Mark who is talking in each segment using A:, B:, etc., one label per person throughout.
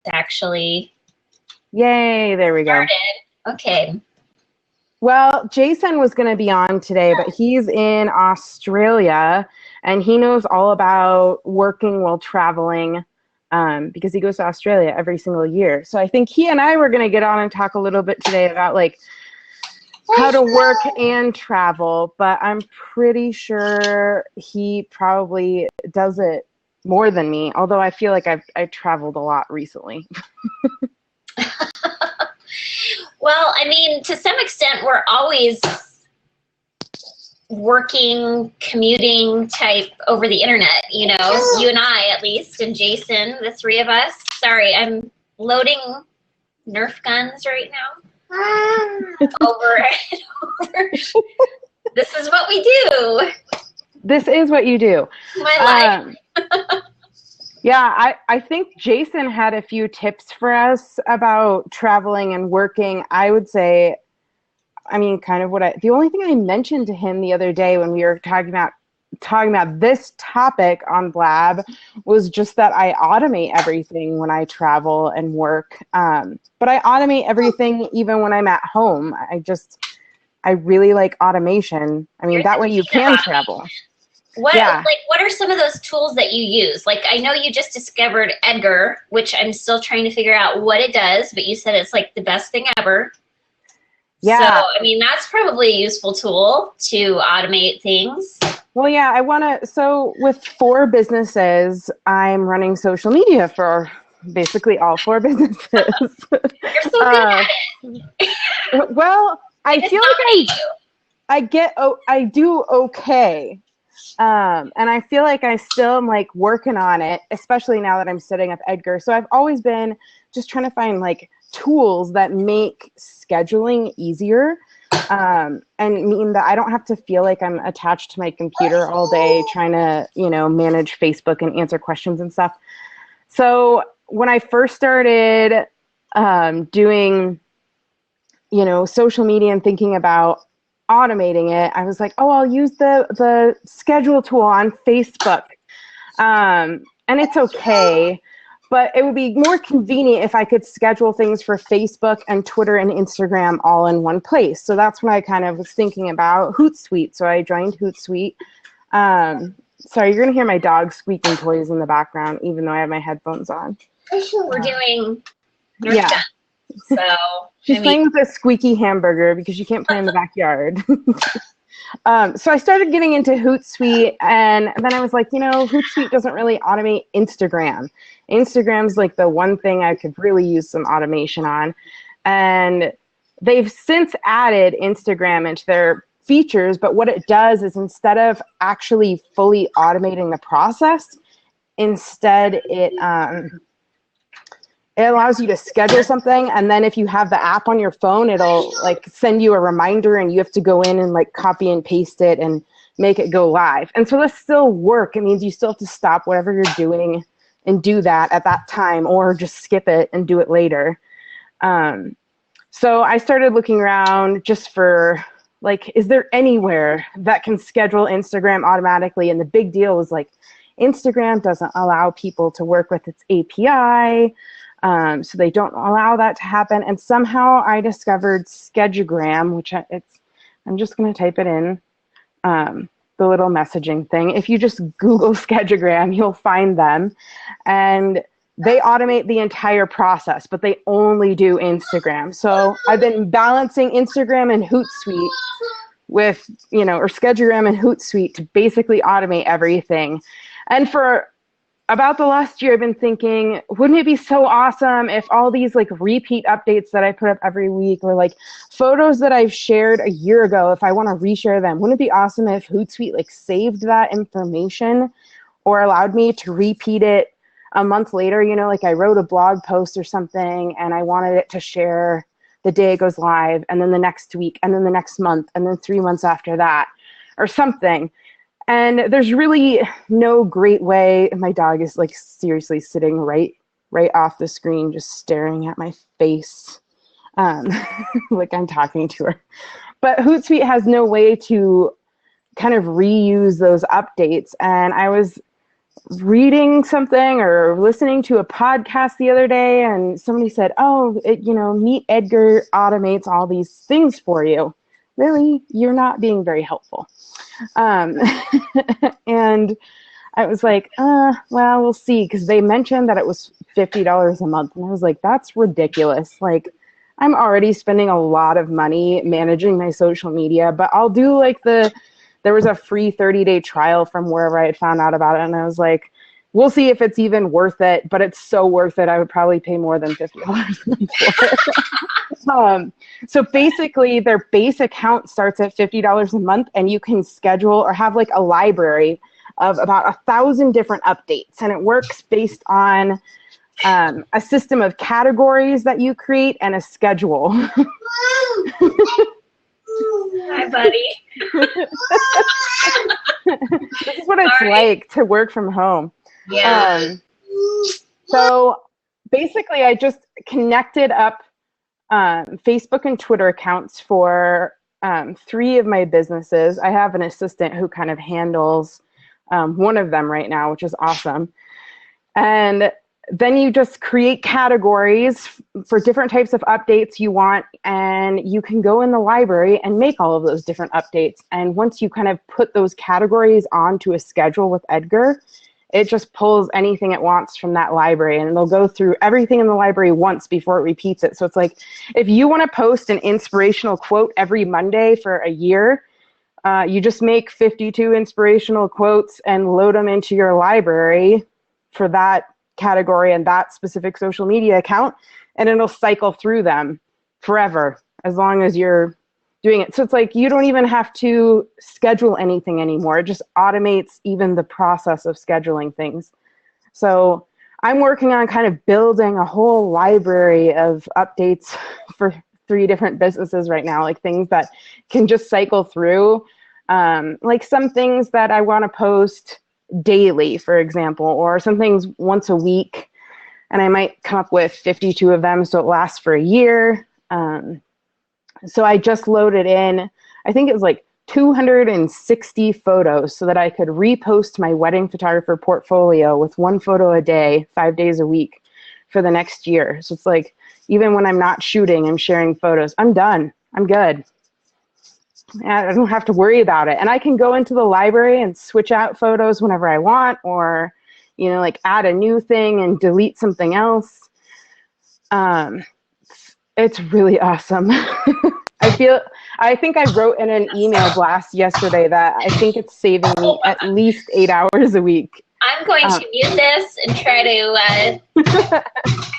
A: actually
B: Yay, there we go.
A: started. Okay.
B: Well, Jason was going to be on today, but he's in Australia and he knows all about working while traveling because he goes to Australia every single year. So I think he and I were going to get on and talk a little bit today about like how to work and travel, but I'm pretty sure he probably does it more than me, although I feel like I've traveled a lot recently.
A: Well, I mean, to some extent, we're always working, commuting type over the internet, you know, you and I at least, and Jason, the three of us. Sorry, I'm loading Nerf guns right now. over. This is what we do.
B: This is what you do.
A: My life.
B: Yeah, I think Jason had a few tips for us about traveling and working. I would say, I mean, kind of the only thing I mentioned to him the other day when we were talking about this topic on Blab was just that I automate everything when I travel and work. But I automate everything even when I'm at home. I really like automation. I mean, that way you can travel.
A: What are some of those tools that you use? Like, I know you just discovered Edgar, which I'm still trying to figure out what it does, but you said it's like the best thing ever.
B: Yeah.
A: So, I mean, that's probably a useful tool to automate things.
B: Well, yeah, so with 4 businesses, I'm running social media for basically all 4 businesses.
A: You're so good at it.
B: Well, I feel like I do okay. And I feel like I still am like working on it, especially now that I'm setting up Edgar. So I've always been just trying to find like tools that make scheduling easier, and mean that I don't have to feel like I'm attached to my computer all day trying to, manage Facebook and answer questions and stuff. So when I first started doing, social media and thinking about automating it, I was like, I'll use the schedule tool on Facebook. And it's okay, but it would be more convenient if I could schedule things for Facebook and Twitter and Instagram all in one place. So that's when I kind of was thinking about Hootsuite. So I joined Hootsuite. Sorry, you're going to hear my dog squeaking toys in the background, even though I have my headphones on.
A: We're doing
B: yeah.
A: So
B: she's playing with a squeaky hamburger because you can't play in the backyard. So I started getting into Hootsuite, and then I was like, Hootsuite doesn't really automate Instagram. Instagram's like the one thing I could really use some automation on. And they've since added Instagram into their features, but what it does is instead of actually fully automating the process, instead it allows you to schedule something, and then if you have the app on your phone, it'll like send you a reminder, and you have to go in and like copy and paste it and make it go live. And so this still work. It means you still have to stop whatever you're doing and do that at that time, or just skip it and do it later. So I started looking around just for like, is there anywhere that can schedule Instagram automatically? And the big deal was like, Instagram doesn't allow people to work with its API. So they don't allow that to happen. And somehow I discovered Schedugram, which I'm just going to type it in, the little messaging thing. If you just Google Schedugram, you'll find them. And they automate the entire process, but they only do Instagram. So I've been balancing Instagram and Hootsuite with, or Schedugram and Hootsuite to basically automate everything. And for about the last year, I've been thinking, wouldn't it be so awesome if all these like repeat updates that I put up every week, or like photos that I've shared a year ago, if I want to reshare them, wouldn't it be awesome if Hootsuite like saved that information or allowed me to repeat it a month later? Like I wrote a blog post or something and I wanted it to share the day it goes live, and then the next week, and then the next month, and then 3 months after that, or something. And there's really no great way. My dog is like seriously sitting right off the screen, just staring at my face, like I'm talking to her. But Hootsuite has no way to kind of reuse those updates. And I was reading something or listening to a podcast the other day, and somebody said, "Oh, Meet Edgar automates all these things for you." Really, you're not being very helpful. And I was like, well, we'll see, because they mentioned that it was $50 a month, and I was like, that's ridiculous. Like, I'm already spending a lot of money managing my social media, but I'll do like there was a free 30-day trial from wherever I had found out about it, and I was like, we'll see if it's even worth it, but it's so worth it. I would probably pay more than $50 a month for it. So basically, their base account starts at $50 a month, and you can schedule or have like a library of about 1,000 different updates, and it works based on a system of categories that you create and a schedule.
A: Hi, buddy.
B: This is what it's like to work from home.
A: Yeah.
B: So basically, I just connected up Facebook and Twitter accounts for 3 of my businesses. I have an assistant who kind of handles one of them right now, which is awesome. And then you just create categories for different types of updates you want, and you can go in the library and make all of those different updates. And once you kind of put those categories onto a schedule with Edgar, it just pulls anything it wants from that library, and it'll go through everything in the library once before it repeats it. So it's like, if you want to post an inspirational quote every Monday for a year, you just make 52 inspirational quotes and load them into your library for that category and that specific social media account, and it'll cycle through them forever as long as you're doing it. So it's like you don't even have to schedule anything anymore. It just automates even the process of scheduling things. So I'm working on kind of building a whole library of updates for 3 different businesses right now, like things that can just cycle through, like some things that I want to post daily, for example, or some things once a week, and I might come up with 52 of them so it lasts for a year. So I just loaded in, I think it was like 260 photos so that I could repost my wedding photographer portfolio with 1 photo a day, 5 days a week for the next year. So it's like, even when I'm not shooting, I'm sharing photos. I'm done. I'm good. I don't have to worry about it. And I can go into the library and switch out photos whenever I want, or, like add a new thing and delete something else. It's really awesome. I think I wrote in an email blast yesterday that I think it's saving me at least 8 hours a week.
A: I'm going to mute this and try to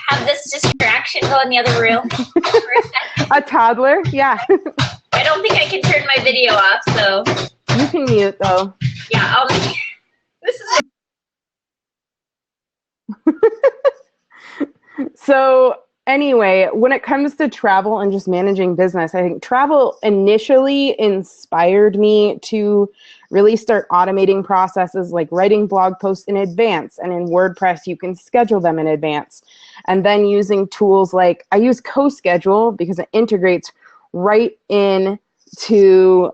A: have this distraction go in the other room for a second.
B: A toddler? Yeah.
A: I don't think I can turn my video off, so.
B: You can mute, though.
A: Yeah, I'll mute. This is.
B: So anyway, when it comes to travel and just managing business, I think travel initially inspired me to really start automating processes like writing blog posts in advance. And in WordPress, you can schedule them in advance. And then using tools like, I use CoSchedule because it integrates right in to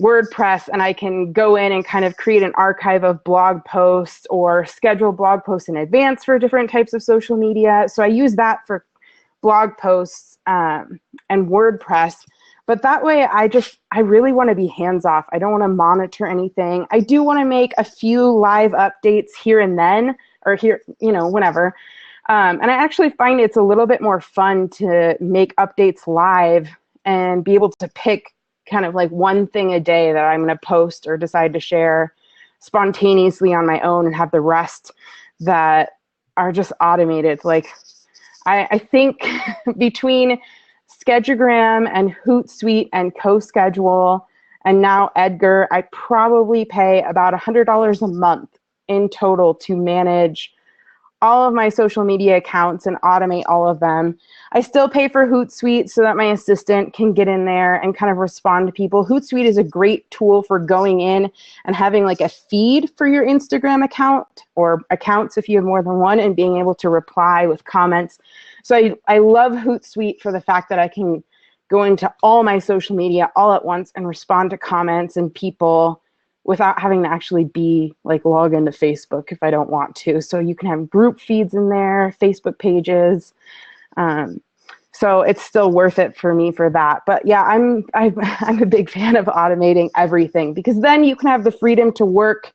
B: WordPress, and I can go in and kind of create an archive of blog posts or schedule blog posts in advance for different types of social media. So I use that for blog posts and WordPress. But that way, I really want to be hands-off. I don't want to monitor anything. I do want to make a few live updates here and then, or here, whenever. And I actually find it's a little bit more fun to make updates live and be able to pick kind of like one thing a day that I'm going to post or decide to share spontaneously on my own, and have the rest that are just automated. Like I think between Schedugram and Hootsuite and CoSchedule and now Edgar, I probably pay about $100 a month in total to manage all of my social media accounts and automate all of them. I still pay for Hootsuite so that my assistant can get in there and kind of respond to people. Hootsuite is a great tool for going in and having like a feed for your Instagram account, or accounts if you have more than one, and being able to reply with comments. So I love Hootsuite for the fact that I can go into all my social media all at once and respond to comments and people without having to actually be like log into Facebook if I don't want to. So you can have group feeds in there, Facebook pages. So it's still worth it for me for that. But yeah, I'm a big fan of automating everything, because then you can have the freedom to work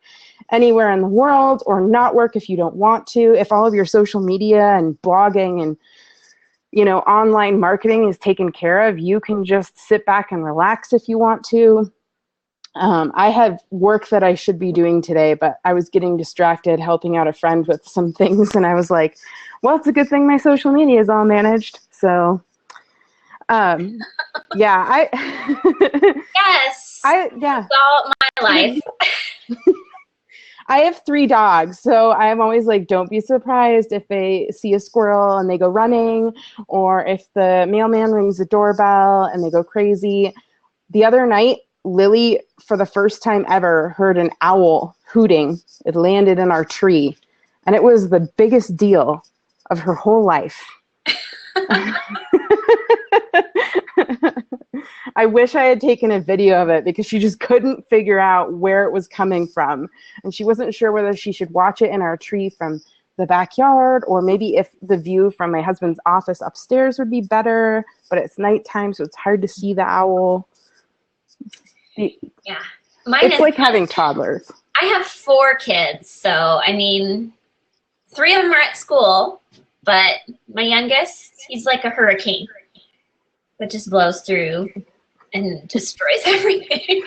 B: anywhere in the world or not work if you don't want to. If all of your social media and blogging and online marketing is taken care of, you can just sit back and relax if you want to. I have work that I should be doing today, but I was getting distracted helping out a friend with some things, and I was like, well, it's a good thing my social media is all managed. So, yeah,
A: Yes.
B: yeah.
A: It's all my life.
B: I have 3 dogs, so I'm always like, don't be surprised if they see a squirrel and they go running, or if the mailman rings the doorbell and they go crazy. The other night, Lily, for the first time ever, heard an owl hooting. It landed in our tree, and it was the biggest deal of her whole life. I wish I had taken a video of it, because she just couldn't figure out where it was coming from. And she wasn't sure whether she should watch it in our tree from the backyard, or maybe if the view from my husband's office upstairs would be better, but it's nighttime, so it's hard to see the owl.
A: Yeah.
B: It's like having toddlers.
A: I have 4 kids, so I mean, 3 of them are at school, but my youngest, he's like a hurricane that just blows through and destroys everything.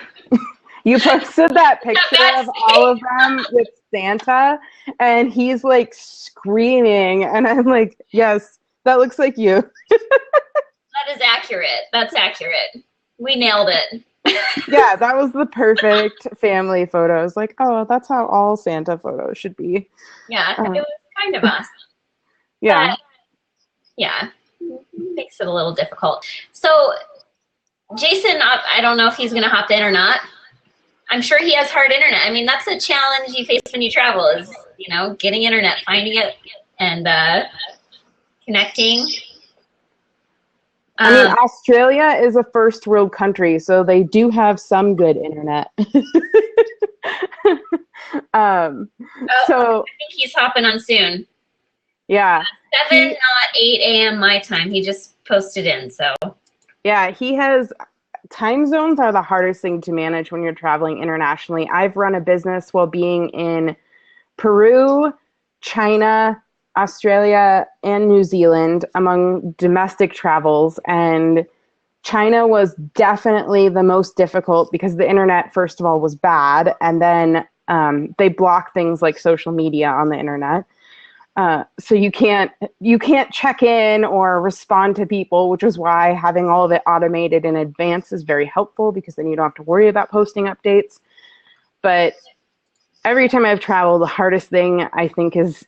B: You posted that picture of all of them with Santa, and he's like screaming, and I'm like, yes, that looks like you.
A: That is accurate. That's accurate. We nailed it.
B: Yeah, that was the perfect family photos. Like, oh, that's how all Santa photos should be.
A: Yeah, it was kind of awesome.
B: Yeah.
A: But, yeah, makes it a little difficult. So, Jason, I don't know if he's going to hop in or not. I'm sure he has hard internet. I mean, that's a challenge you face when you travel is, getting internet, finding it, and connecting.
B: I mean, Australia is a first world country, so they do have some good internet. So
A: I think he's hopping on soon.
B: Yeah.
A: 7, not 8 a.m. my time. He just posted in, so.
B: Yeah, he has. Time zones are the hardest thing to manage when you're traveling internationally. I've run a business while being in Peru, China, Australia, and New Zealand among domestic travels, and China was definitely the most difficult because the internet, first of all, was bad, and then they block things like social media on the internet. So you can't check in or respond to people, which is why having all of it automated in advance is very helpful, because then you don't have to worry about posting updates. But every time I've traveled, the hardest thing I think is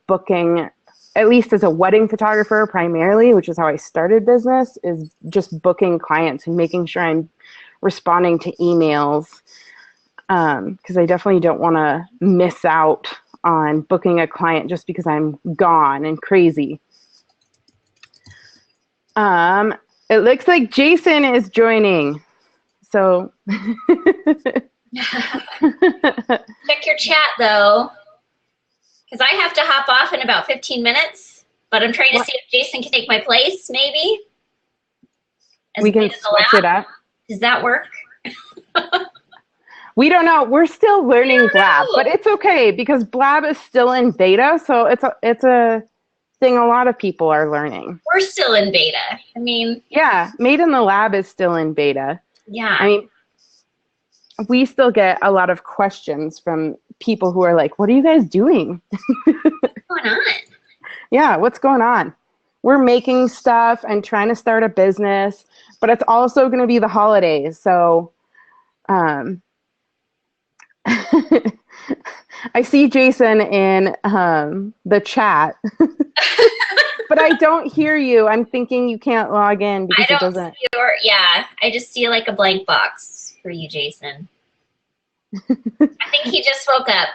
B: booking, at least as a wedding photographer primarily, which is how I started business, is just booking clients and making sure I'm responding to emails, because I definitely don't want to miss out on booking a client just because I'm gone and crazy. It looks like Jason is joining. So
A: check your chat though, because I have to hop off in about 15 minutes, but I'm trying to see if Jason can take my place, maybe.
B: We can switch it up.
A: Does that work?
B: We don't know. We're still learning Blab, but it's okay because Blab is still in beta, so it's a thing a lot of people are learning.
A: We're still in beta. I mean,
B: yeah, Made in the Lab is still in beta.
A: Yeah.
B: I mean, we still get a lot of questions from people who are like, "What are you guys doing?
A: What's going on?"
B: Yeah, what's going on? We're making stuff and trying to start a business, but it's also going to be the holidays, so I see Jason in the chat, but I don't hear you. I'm thinking you can't log in because it doesn't.
A: I just see like a blank box for you, Jason. I think he just woke up.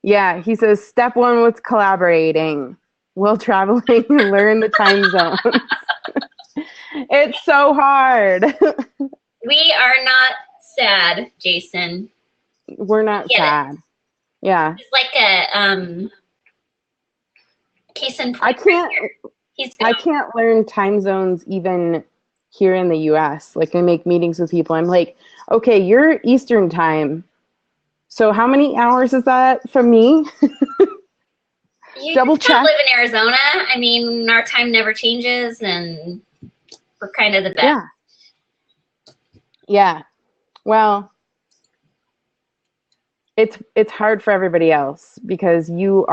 B: Yeah, he says step 1 was collaborating. While traveling, learn the time zones. It's so hard.
A: We are not sad, Jason.
B: we're not sad. Yeah.
A: It's like a case in point.
B: I can't learn time zones even here in the US. Like I make meetings with people. I'm like, okay, you're Eastern time. So how many hours is that from me?
A: You
B: Double
A: still
B: check.
A: live in Arizona. I mean, our time never changes, and we're kind of the best.
B: Yeah. Yeah. Well, it's hard for everybody else because you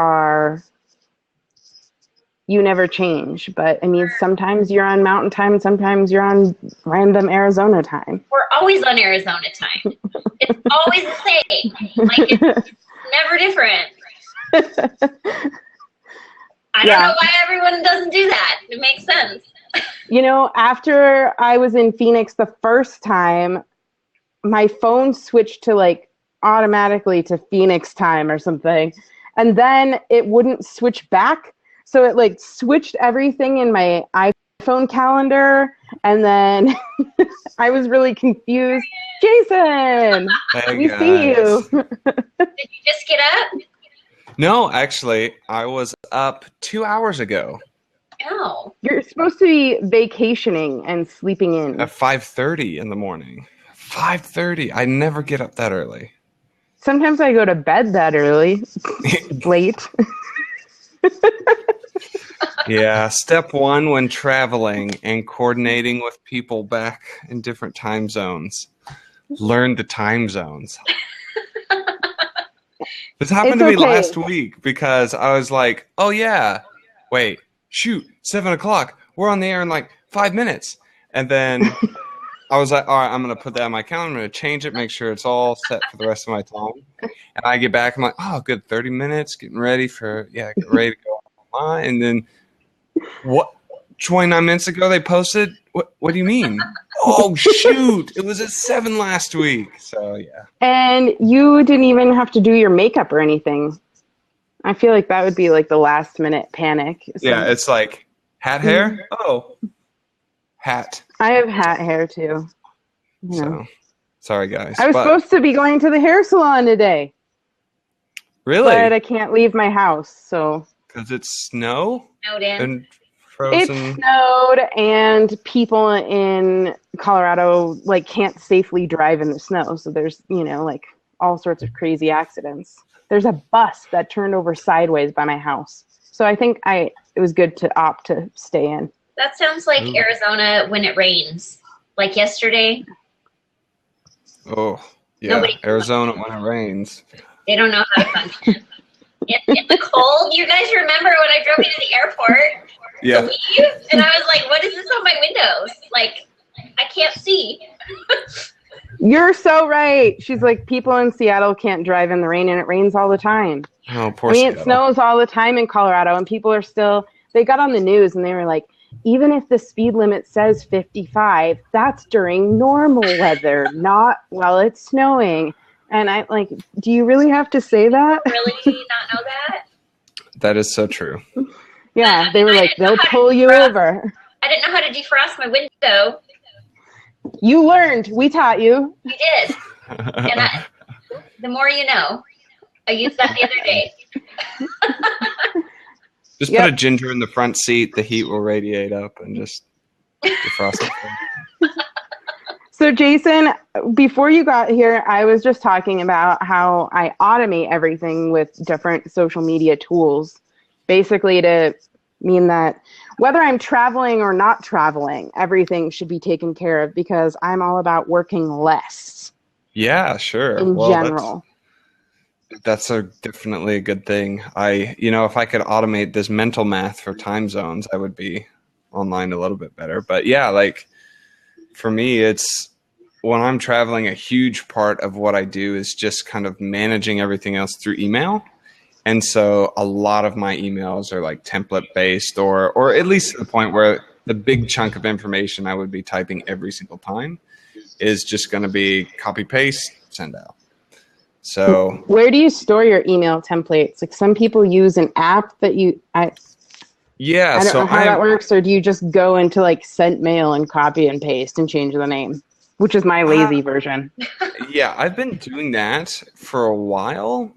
B: never change. But I mean, sometimes you're on Mountain Time, sometimes you're on random Arizona time.
A: We're always on Arizona time. It's always the same. Like it's never different. I don't know why everyone doesn't do that. It makes sense.
B: You know, after I was in Phoenix the first time, my phone switched to like automatically to Phoenix time or something. And then it wouldn't switch back. So it like switched everything in my iPhone calendar. And then I was really confused. Jason, we see you.
A: Did you just get up?
C: No, actually, I was up 2 hours ago.
A: Oh.
B: You're supposed to be vacationing and sleeping in.
C: At 5:30 in the morning. 5:30. I never get up that early.
B: Sometimes I go to bed that early. Late.
C: Yeah, step one when traveling and coordinating with people back in different time zones. Learn the time zones. This happened to me last week because I was like, oh yeah, wait, shoot, 7 o'clock. We're on the air in like 5 minutes. And then I was like, all right, I'm going to put that on my calendar. I'm going to change it, make sure it's all set for the rest of my time. And I get back, I'm like, oh, good, 30 minutes, getting ready to go online. And then, 29 minutes ago they posted? What do you mean? Oh, shoot, it was at 7 last week. So, yeah.
B: And you didn't even have to do your makeup or anything. I feel like that would be like the last minute panic. So.
C: Yeah, it's like, hat hair? Oh, hat.
B: I have hat hair too. You know.
C: So, sorry guys.
B: I was supposed to be going to the hair salon today.
C: Really?
B: But I can't leave my house, so.
C: Because it's snow?
A: Snowed in.
C: And frozen?
B: It snowed, and people in Colorado like can't safely drive in the snow. So there's, like all sorts of crazy accidents. There's a bus that turned over sideways by my house. So I think it was good to opt to stay in.
A: That sounds like Arizona when it rains. Like yesterday.
C: Oh, yeah. Arizona when it rains.
A: They don't know how to function. In the cold, you guys remember when I drove you to the airport to leave? And I was like, what is this on my windows? Like, I can't see.
B: You're so right. She's like, people in Seattle can't drive in the rain, and it rains all the time.
C: Oh, poor Seattle.
B: It snows all the time in Colorado, and people are still, they got on the news, and they were like, even if the speed limit says 55, that's during normal weather, not while it's snowing. And I like, do you really have to say that?
A: Really not know that?
C: That is so true.
B: Yeah, they were like, they'll pull you over.
A: I didn't know how to defrost my window.
B: You learned. We taught you.
A: We did. And the more you know. I used that the other day.
C: Just put a ginger in the front seat. The heat will radiate up and just defrost it.
B: So, Jason, before you got here, I was just talking about how I automate everything with different social media tools, basically to mean that whether I'm traveling or not traveling, everything should be taken care of because I'm all about working less.
C: Yeah, sure.
B: In general.
C: That's definitely a good thing. If I could automate this mental math for time zones, I would be online a little bit better. But yeah, like for me, it's when I'm traveling, a huge part of what I do is just kind of managing everything else through email. And so a lot of my emails are like template based or at least to the point where the big chunk of information I would be typing every single time is just going to be copy paste, send out. So
B: where do you store your email templates? Like some people use an app that I don't know how that works, or do you just go into like sent mail and copy and paste and change the name, which is my lazy version?
C: Yeah, I've been doing that for a while.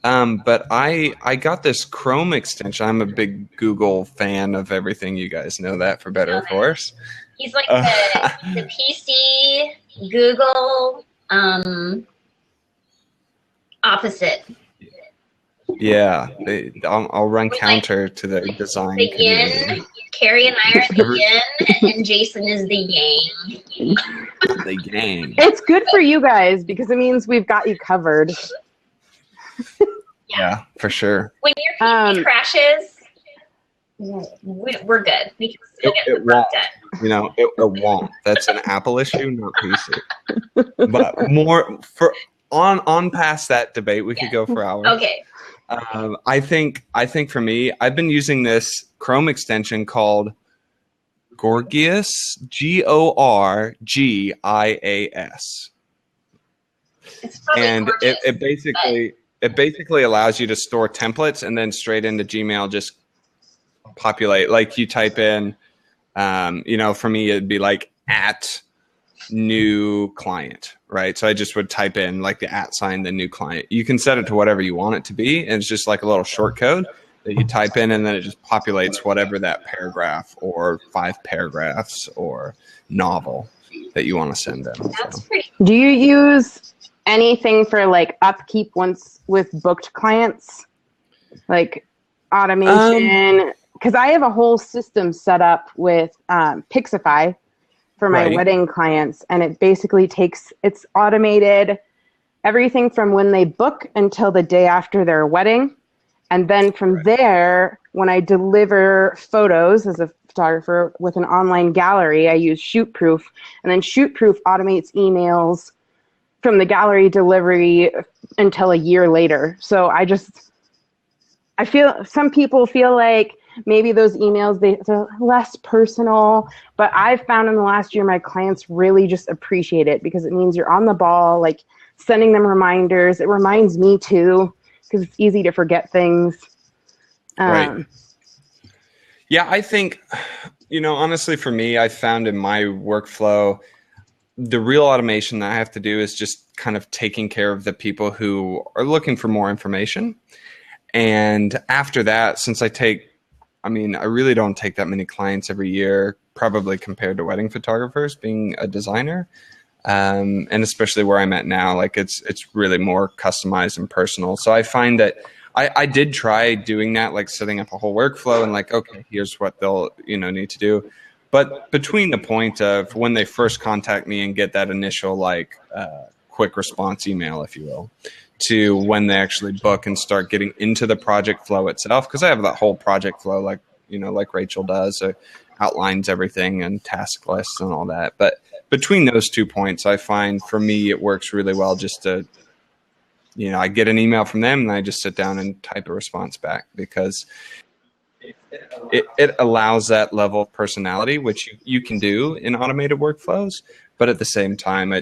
C: But I got this Chrome extension. I'm a big Google fan of everything. You guys know that, for better or for worse.
A: He's like the PC Google opposite.
C: Yeah, I'll run counter to the design
A: The
C: community.
A: yin. Carrie and I are the yin, and Jason is the yang.
C: The gang.
B: It's good for you guys because it means we've got you covered.
C: Yeah, for sure.
A: When your PC crashes, we're good. We can still get the work done.
C: You know, it won't. That's an Apple issue, not PC. But more on past that debate, we could go for hours.
A: Okay.
C: I think for me, I've been using this Chrome extension called Gorgias, Gorgias,
A: It's probably
C: and
A: gorgeous,
C: it basically allows you to store templates and then straight into Gmail just populate. Like you type in, for me it'd be like @ new client, right? So I just would type in like the @ sign, the new client. You can set it to whatever you want it to be, and it's just like a little short code that you type in, and then it just populates whatever that paragraph or 5 paragraphs or novel that you want to send them.
A: That's pretty.
B: Do you use anything for like upkeep once with booked clients, like automation? Because I have a whole system set up with Pixify for my wedding clients, and it basically it's automated everything from when they book until the day after their wedding. And then from there, when I deliver photos as a photographer with an online gallery, I use ShootProof, and then ShootProof automates emails from the gallery delivery until a year later. So I feel some people feel like maybe those emails, they're less personal, but I've found in the last year my clients really just appreciate it because it means you're on the ball, like sending them reminders. It reminds me too, because it's easy to forget things.
C: Right. Yeah, I think, honestly for me, I found in my workflow, the real automation that I have to do is just kind of taking care of the people who are looking for more information. And after that, since I really don't take that many clients every year, probably compared to wedding photographers being a designer. And especially where I'm at now, like it's really more customized and personal. So I find that I did try doing that, like setting up a whole workflow and like, okay, here's what they'll, need to do. But between the point of when they first contact me and get that initial like quick response email, if you will, to when they actually book and start getting into the project flow itself, because I have that whole project flow like Rachel does, outlines everything and task lists and all that. But between those 2 points, I find for me it works really well just to, I get an email from them and I just sit down and type a response back because it allows that level of personality, which you can do in automated workflows. But at the same time,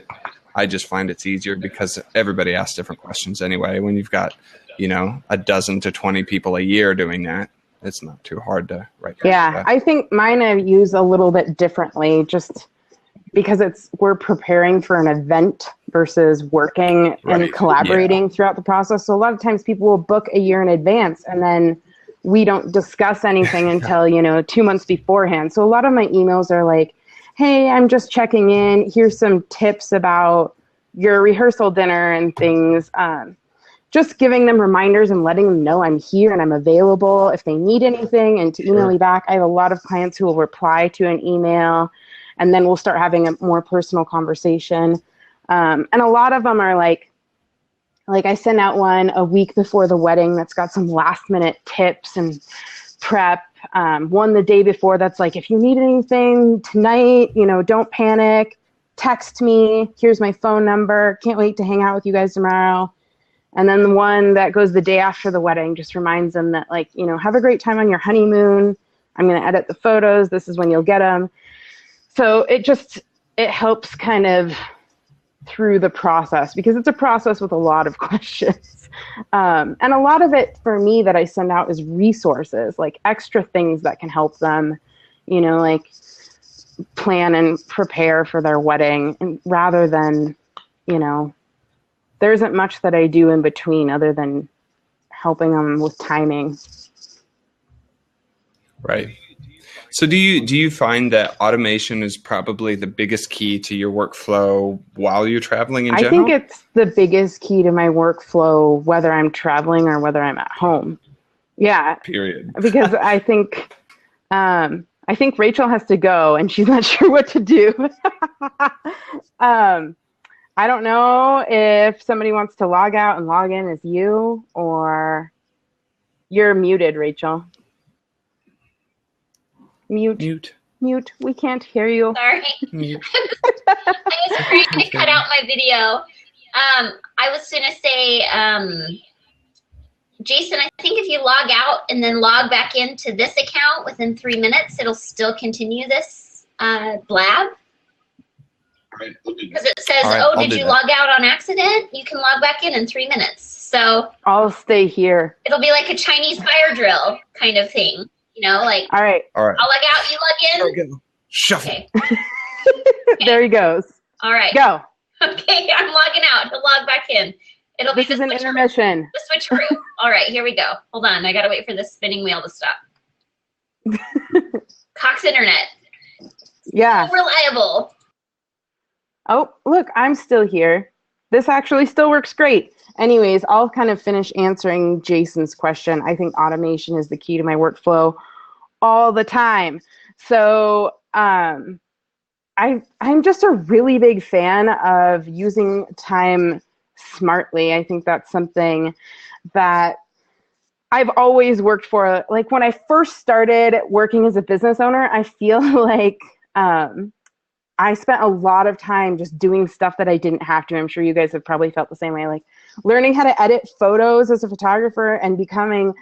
C: I just find it's easier because everybody asks different questions anyway. When you've got, a dozen to 20 people a year doing that, it's not too hard to write.
B: Yeah, I think mine I use a little bit differently just because we're preparing for an event versus working and collaborating throughout the process. So a lot of times people will book a year in advance and then we don't discuss anything until, 2 months beforehand. So a lot of my emails are like, hey, I'm just checking in. Here's some tips about your rehearsal dinner and things. Just giving them reminders and letting them know I'm here and I'm available if they need anything and to email me back. I have a lot of clients who will reply to an email and then we'll start having a more personal conversation. And a lot of them are like I send out one a week before the wedding that's got some last minute tips and prep. One the day before that's like, if you need anything tonight, don't panic, text me. Here's my phone number. Can't wait to hang out with you guys tomorrow. And then the one that goes the day after the wedding just reminds them that have a great time on your honeymoon. I'm going to edit the photos. This is when you'll get them. So it helps kind of through the process because it's a process with a lot of questions. And a lot of it for me that I send out is resources, like extra things that can help them, like plan and prepare for their wedding and rather than, there isn't much that I do in between other than helping them with timing.
C: Right. So do you find that automation is probably the biggest key to your workflow while you're traveling in
B: I
C: general?
B: think it's the biggest key to my workflow, whether I'm traveling or whether I'm at home. Yeah,
C: Period.
B: because I think Rachel has to go and she's not sure what to do. I don't know if somebody wants to log out and log in as you, or you're muted, Rachel. Mute. We can't hear you.
A: Sorry.
C: Mute.
A: I was trying to cut out my video. I was going to say, Jason, I think if you log out and then log back into this account within 3 minutes, it'll still continue this blab.
C: Right.
A: Because it says,
C: All right,
A: oh,
C: I'll
A: did
C: do
A: you
C: that.
A: log out on accident? You can log back in 3 minutes. So
B: I'll stay here.
A: it'll be like a Chinese fire drill kind of thing. You know, like
B: All right.
C: All right.
A: I'll log out, you
C: There
A: log
C: we
A: in.
C: go. Shuffle.
A: Okay.
B: There he goes.
A: All right.
B: Go.
A: Okay, I'm logging out. He'll log back in. It'll
B: This
A: be
B: is an
A: switcheroo.
B: intermission.
A: The switcheroo. All right, here we go. Hold on. I got to wait for this spinning wheel to stop. Cox Internet.
B: Yeah.
A: Reliable.
B: Oh, look, I'm still here. This actually still works great. Anyways, I'll kind of finish answering Jason's question. I think automation is the key to my workflow all the time. So I'm just a really big fan of using time smartly. I think that's something that I've always worked for. Like when I first started working as a business owner, I feel like I spent a lot of time just doing stuff that I didn't have to. I'm sure you guys have probably felt the same way, like learning how to edit photos as a photographer and becoming,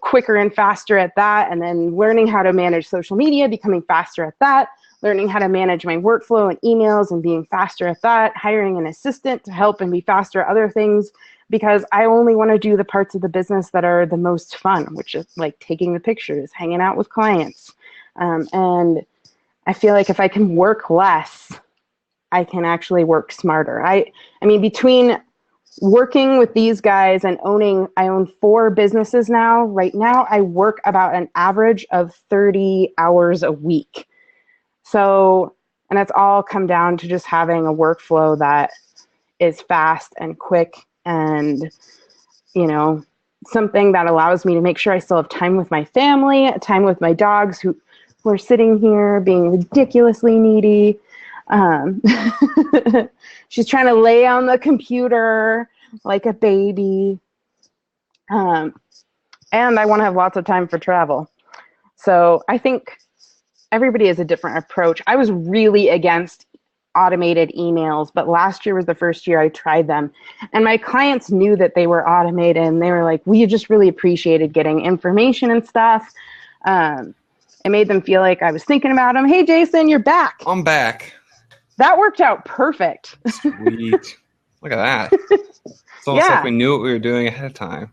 B: quicker and faster at that. And then learning how to manage social media, becoming faster at that, learning how to manage my workflow and emails and being faster at that, hiring an assistant to help and be faster at other things, because I only want to do the parts of the business that are the most fun, which is like taking the pictures, hanging out with clients. And I feel like if I can work less, I can actually work smarter. I mean, between working with these guys and I own 4 businesses now. Right now, I work about an average of 30 hours a week. So, and that's all come down to just having a workflow that is fast and quick and, something that allows me to make sure I still have time with my family, time with my dogs who are sitting here being ridiculously needy. She's trying to lay on the computer like a baby. And I want to have lots of time for travel. So I think everybody has a different approach. I was really against automated emails, but last year was the first year I tried them. And my clients knew that they were automated, and they were like, we just really appreciated getting information and stuff. It made them feel like I was thinking about them. Hey, Jason, you're back.
C: I'm back.
B: That worked out perfect.
C: Sweet. Look at that. It's almost like we knew what we were doing ahead of time.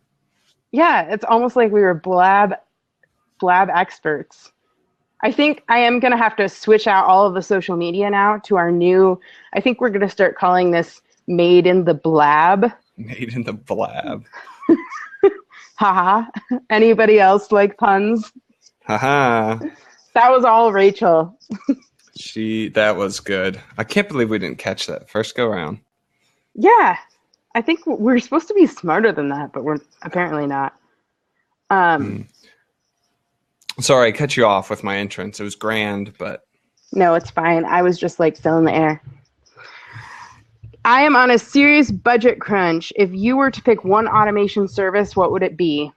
B: Yeah, it's almost like we were blab experts. I think I am going to have to switch out all of the social media now to our new, I think we're going to start calling this Made in the Blab.
C: Made in the Blab.
B: Haha. Anybody else like puns?
C: Haha.
B: That was all Rachel.
C: That was good. I can't believe we didn't catch that first go round.
B: Yeah. I think we're supposed to be smarter than that, but we're apparently not.
C: Sorry, I cut you off with my entrance. It was grand, but
B: No, it's fine. I was just like filling the air. I am on a serious budget crunch. If you were to pick one automation service, what would it be?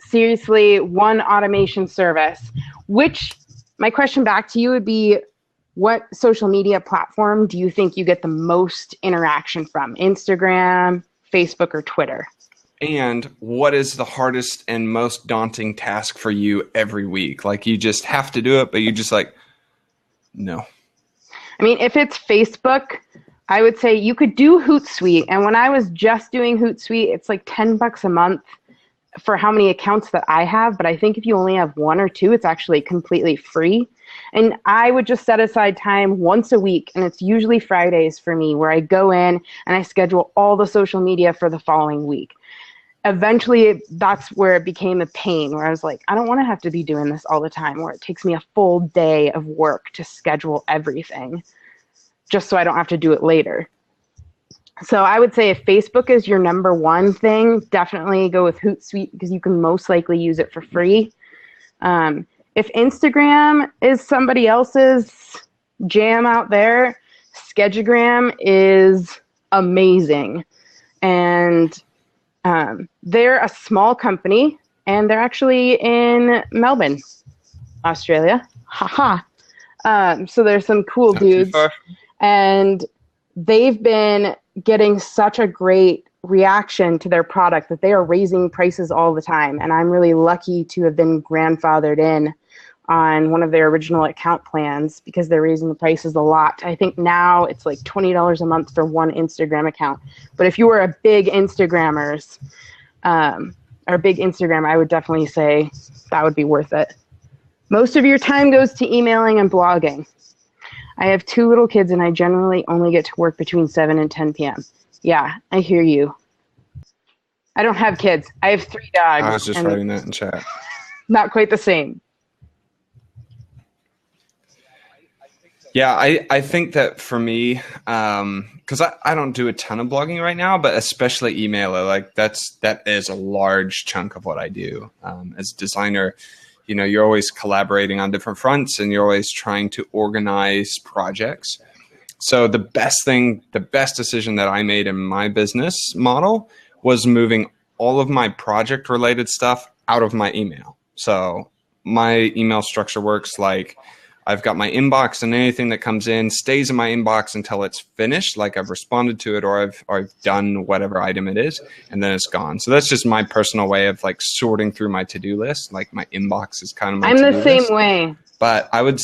B: Seriously, one automation service. My question back to you would be, what social media platform do you think you get the most interaction from? Instagram, Facebook, or Twitter?
C: And what is the hardest and most daunting task for you every week? Like you just have to do it, but you just like, no.
B: I mean, if it's Facebook, I would say you could do Hootsuite. And when I was just doing Hootsuite, it's like $10 a month. for how many accounts that I have, but I think if you only have one or two, it's actually completely free. And I would just set aside time once a week, and it's usually Fridays for me, where I go in and I schedule all the social media for the following week. Eventually, that's where it became a pain, where I was like, I don't want to have to be doing this all the time, where it takes me a full day of work to schedule everything, just so I don't have to do it later. So I would say if Facebook is your number one thing, definitely go with Hootsuite because you can most likely use it for free. If Instagram is somebody else's jam out there, Schedugram is amazing. And they're a small company, and they're actually in Melbourne, Australia. Haha. So there's some cool dudes. And they've been getting such a great reaction to their product that they are raising prices all the time. And I'm really lucky to have been grandfathered in on one of their original account plans because they're raising the prices a lot. I think now it's like $20 a month for one Instagram account. But if you were a big Instagrammers, or a big Instagram, I would definitely say that would be worth it. Most of your time goes to emailing and blogging. I have 2 little kids, and I generally only get to work between 7 and 10 p.m. Yeah, I hear you. I don't have kids. I have 3 dogs.
C: I was just writing that in chat.
B: Not quite the same.
C: Yeah, I think that for me, because I don't do a ton of blogging right now, but especially email, like that is a large chunk of what I do. As a designer, you know, you're always collaborating on different fronts and you're always trying to organize projects. So the best decision that I made in my business model was moving all of my project related stuff out of my email. So my email structure works like I've got my inbox, and anything that comes in stays in my inbox until it's finished, like I've responded to it or I've done whatever item it is, and then it's gone. So that's just my personal way of like sorting through my to-do list. Like my inbox is kind of my
B: I'm
C: to-do
B: the same
C: list.
B: way.
C: But I would,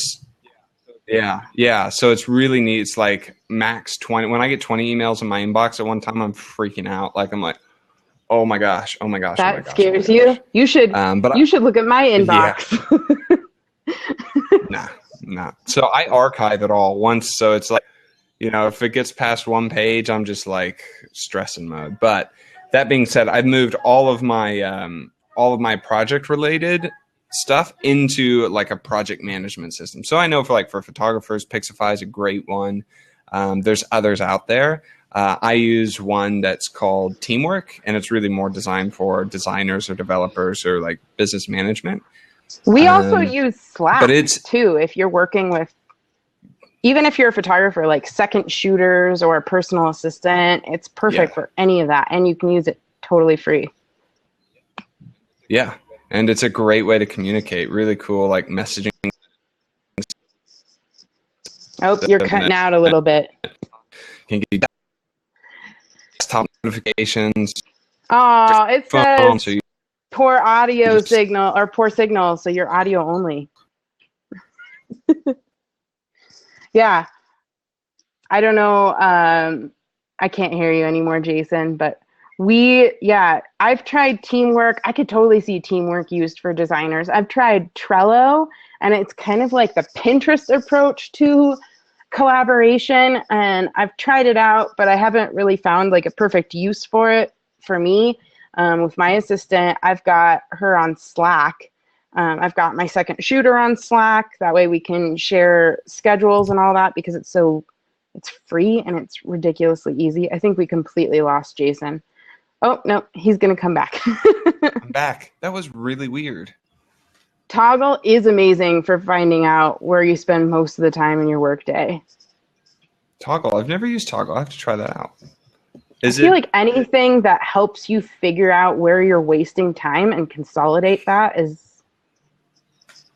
C: yeah. So it's really neat. It's like max 20. When I get 20 emails in my inbox at one time, I'm freaking out. Like I'm like, oh my gosh.
B: That scares you? You should look at my inbox.
C: Yeah. Nah. So I archive it all once. So it's like, you know, if it gets past one page, I'm just like stressing mode. But that being said, I've moved all of my project related stuff into like a project management system. So I know for photographers, Pixify is a great one. There's others out there. I use one that's called Teamwork, and it's really more designed for designers or developers or like business management.
B: We also use Slack
C: but it's,
B: too, if you're working with, even if you're a photographer, like second shooters or a personal assistant, it's perfect for any of that. And you can use it totally free.
C: Yeah. And it's a great way to communicate. Really cool, like messaging.
B: Oh, you're cutting out a little bit.
C: Can get desktop notifications.
B: Oh, it says
C: So
B: poor signal, so you're audio only. Yeah. I don't know. I can't hear you anymore, Jason, but I've tried Teamwork. I could totally see Teamwork used for designers. I've tried Trello, and it's kind of like the Pinterest approach to collaboration, and I've tried it out, but I haven't really found like a perfect use for it for me. With my assistant, I've got her on Slack. I've got my second shooter on Slack. That way we can share schedules and all that because it's free and it's ridiculously easy. I think we completely lost Jason. Oh, no, he's going to come back.
C: I'm back. That was really weird.
B: Toggl is amazing for finding out where you spend most of the time in your workday.
C: Toggl. I've never used Toggl. I have to try that out.
B: I feel like anything that helps you figure out where you're wasting time and consolidate that is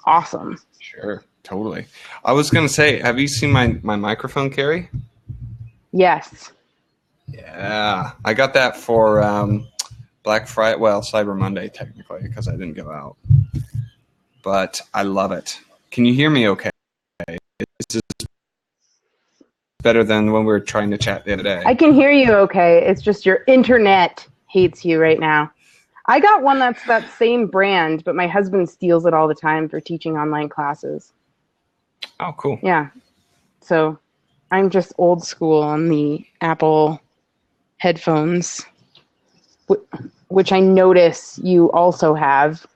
B: awesome.
C: Sure, totally. I was going to say, have you seen my microphone, Carrie?
B: Yes.
C: Yeah. I got that for Black Friday, well, Cyber Monday, technically, because I didn't go out. But I love it. Can you hear me okay? Is this better than when we were trying to chat the other day?
B: I can hear you okay. It's just your internet hates you right now. I got one that's that same brand, but my husband steals it all the time for teaching online classes.
C: Oh, cool.
B: Yeah. So I'm just old school on the Apple headphones, which I notice you also have.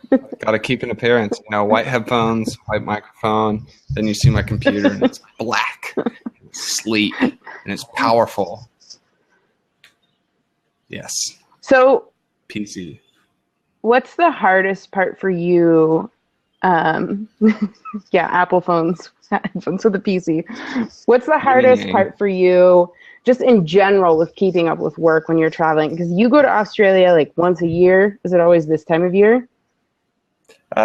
C: Got to keep an appearance. White headphones, white microphone. Then you see my computer, and it's black, it's sleek, and it's powerful. Yes.
B: So,
C: PC.
B: what's the hardest part for you? Yeah, Apple phones with a PC. What's the hardest part for you, just in general, with keeping up with work when you're traveling? Because you go to Australia like once a year. Is it always this time of year?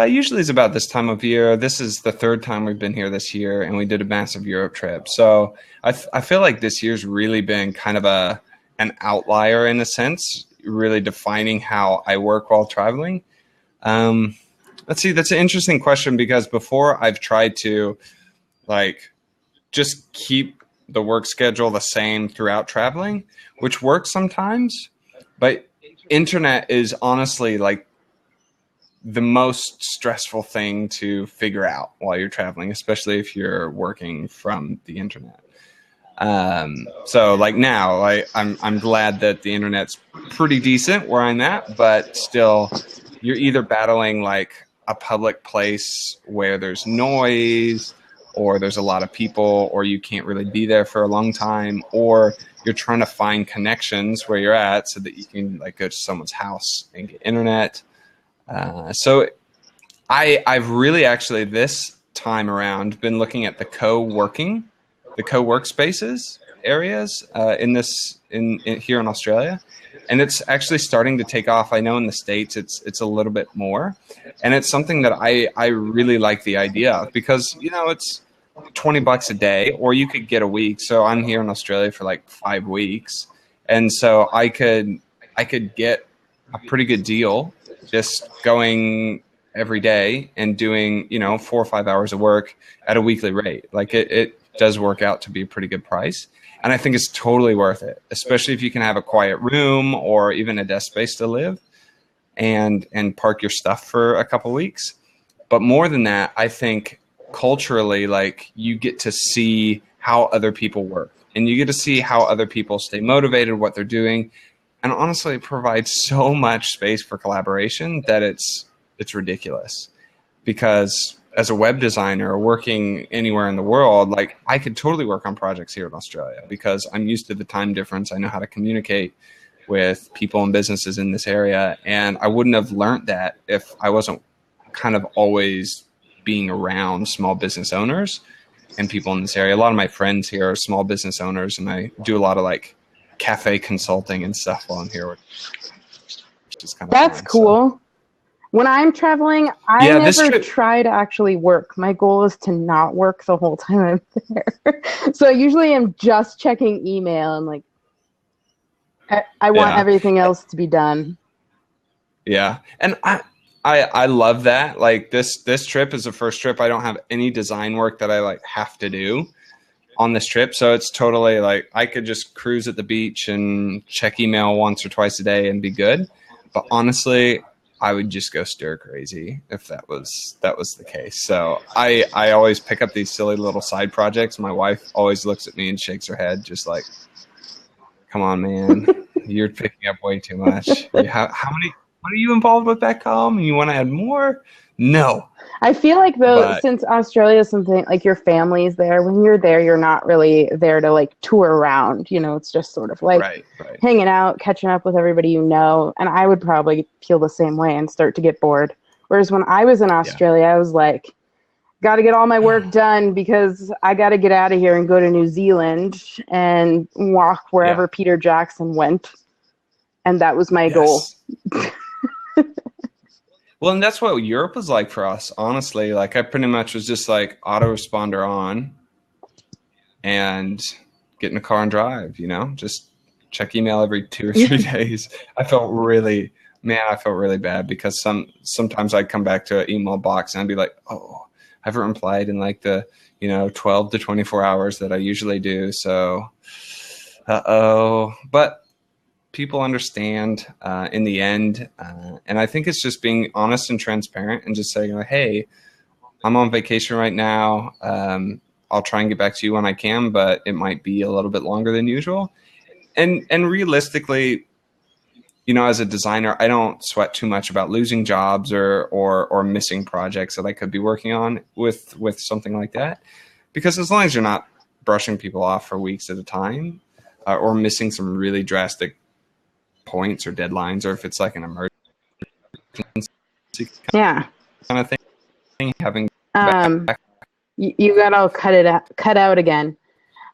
C: Usually it's about this time of year. This is the third time we've been here this year, and we did a massive Europe trip. So I feel like this year's really been kind of an outlier in a sense, really defining how I work while traveling. Let's see, that's an interesting question, because before I've tried to just keep the work schedule the same throughout traveling, which works sometimes, but internet is honestly the most stressful thing to figure out while you're traveling, especially if you're working from the internet. So now, I'm glad that the internet's pretty decent where I'm at, but still, you're either battling a public place where there's noise, or there's a lot of people, or you can't really be there for a long time, or you're trying to find connections where you're at so that you can go to someone's house and get internet. So I've really actually this time around been looking at the co-workspaces areas in here in Australia, and it's actually starting to take off. I know in the States it's a little bit more, and it's something that I really like the idea of, because it's $20 a day, or you could get a week. So I'm here in Australia for 5 weeks, and so I could get a pretty good deal just going every day and doing 4 or 5 hours of work at a weekly rate. It does work out to be a pretty good price, and I think it's totally worth it, especially if you can have a quiet room or even a desk space to live and park your stuff for a couple weeks. But more than that, I think culturally, you get to see how other people work, and you get to see how other people stay motivated, what they're doing. And honestly, it provides so much space for collaboration that it's ridiculous. Because as a web designer working anywhere in the world, I could totally work on projects here in Australia because I'm used to the time difference. I know how to communicate with people and businesses in this area. And I wouldn't have learned that if I wasn't kind of always being around small business owners and people in this area. A lot of my friends here are small business owners, and I do a lot of cafe consulting and stuff while I'm here, which is kind of
B: That's
C: fun,
B: cool.
C: So.
B: When I'm traveling, I never try to actually work. My goal is to not work the whole time I'm there. So usually I'm just checking email and I want everything else to be done.
C: Yeah. And I love that. This trip is the first trip I don't have any design work that I have to do on this trip. So it's totally I could just cruise at the beach and check email once or twice a day and be good. But honestly, I would just go stir crazy if that was the case. So I always pick up these silly little side projects. My wife always looks at me and shakes her head, just come on, man, you're picking up way too much. How many? What are you involved with back home? And you want to add more? No.
B: I feel since Australia is something your family's there, when you're there, you're not really there to tour around. It's just sort of
C: right.
B: hanging out, catching up with everybody you know. And I would probably feel the same way and start to get bored. Whereas when I was in Australia, I was got to get all my work done because I got to get out of here and go to New Zealand and walk wherever Peter Jackson went. And that was my goal.
C: Well, and that's what Europe was like for us, honestly. I pretty much was just autoresponder on and get in a car and drive, just check email every 2 or 3 days. I felt really bad because sometimes I'd come back to an email box and I'd be oh, I haven't replied in the 12 to 24 hours that I usually do. So, but people understand in the end. And I think it's just being honest and transparent and just saying, like, hey, I'm on vacation right now. I'll try and get back to you when I can, but it might be a little bit longer than usual. And realistically, you know, as a designer, I don't sweat too much about losing jobs or missing projects that I could be working on with something like that, because as long as you're not brushing people off for weeks at a time or missing some really drastic points or deadlines, or if it's like an emergency
B: Yeah.
C: kind of thing, having
B: You got all cut out again.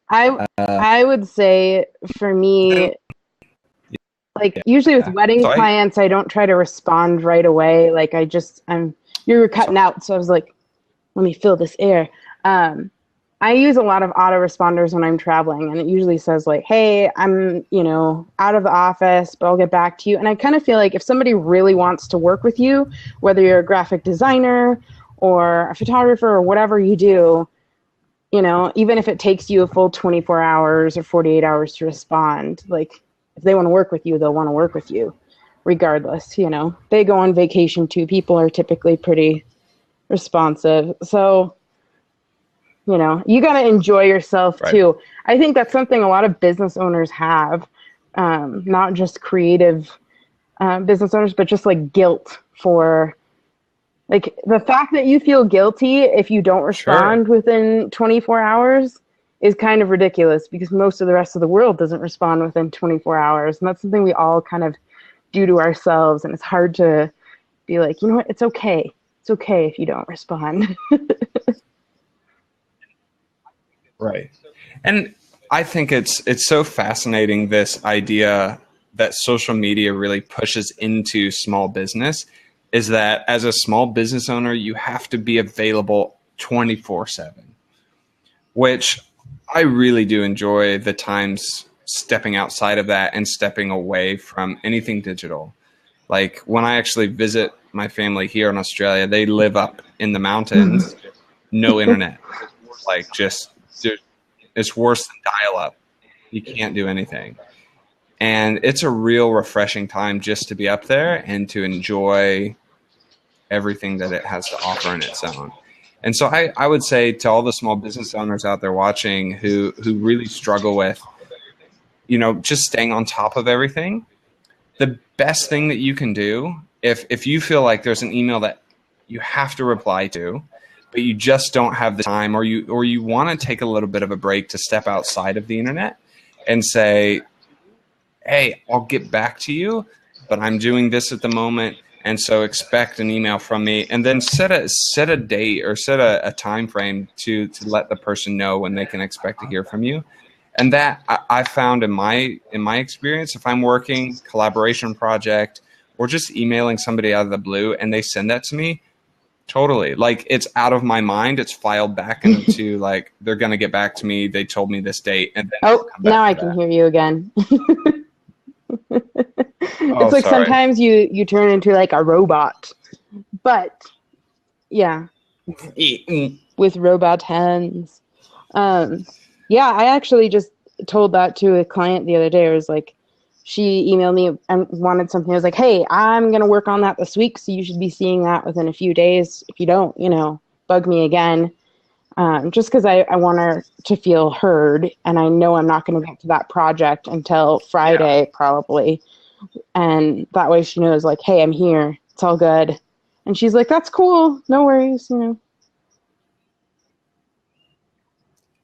B: I would say for me, like usually with wedding clients, I don't try to respond right away. Like you were cutting out, so I was like, let me fill this air. I use a lot of autoresponders when I'm traveling, and it usually says like, hey, I'm, out of the office, but I'll get back to you. And I kind of feel like if somebody really wants to work with you, whether you're a graphic designer or a photographer or whatever you do, even if it takes you a full 24 hours or 48 hours to respond, like if they want to work with you, they'll want to work with you regardless. They go on vacation too. People are typically pretty responsive. So, you got to enjoy yourself too. I think that's something a lot of business owners have, not just creative business owners, but just like guilt for like the fact that you feel guilty if you don't respond within 24 hours is kind of ridiculous, because most of the rest of the world doesn't respond within 24 hours. And that's something we all kind of do to ourselves. And it's hard to be like, you know what, it's okay. It's okay if you don't respond.
C: Right. And I think it's so fascinating, this idea that social media really pushes into small business, is that as a small business owner, you have to be available 24/7, which I really do enjoy the times stepping outside of that and stepping away from anything digital. Like when I actually visit my family here in Australia, they live up in the mountains, no internet, like it's worse than dial-up. You can't do anything. And it's a real refreshing time just to be up there and to enjoy everything that it has to offer in its own. And so I would say to all the small business owners out there watching who really struggle with, just staying on top of everything, the best thing that you can do, if you feel like there's an email that you have to reply to, but you just don't have the time, or you want to take a little bit of a break to step outside of the internet and say, hey, I'll get back to you, but I'm doing this at the moment, and so expect an email from me, and then set a date or set a time frame to let the person know when they can expect to hear from you. And that I found in my experience, if I'm working collaboration project or just emailing somebody out of the blue and they send that to me, totally. Like it's out of my mind. It's filed back into like, they're going to get back to me. They told me this date. And then
B: now I can hear you again. It's like
C: sorry.
B: Sometimes you turn into like a robot, but yeah, with robot hands. Yeah, I actually just told that to a client the other day. I was like, she emailed me and wanted something. I was like, hey, I'm going to work on that this week, so you should be seeing that within a few days. If you don't, bug me again. Just because I want her to feel heard, and I know I'm not going to get to that project until Friday, probably. And that way she knows, like, hey, I'm here. It's all good. And she's like, that's cool. No worries,
C: And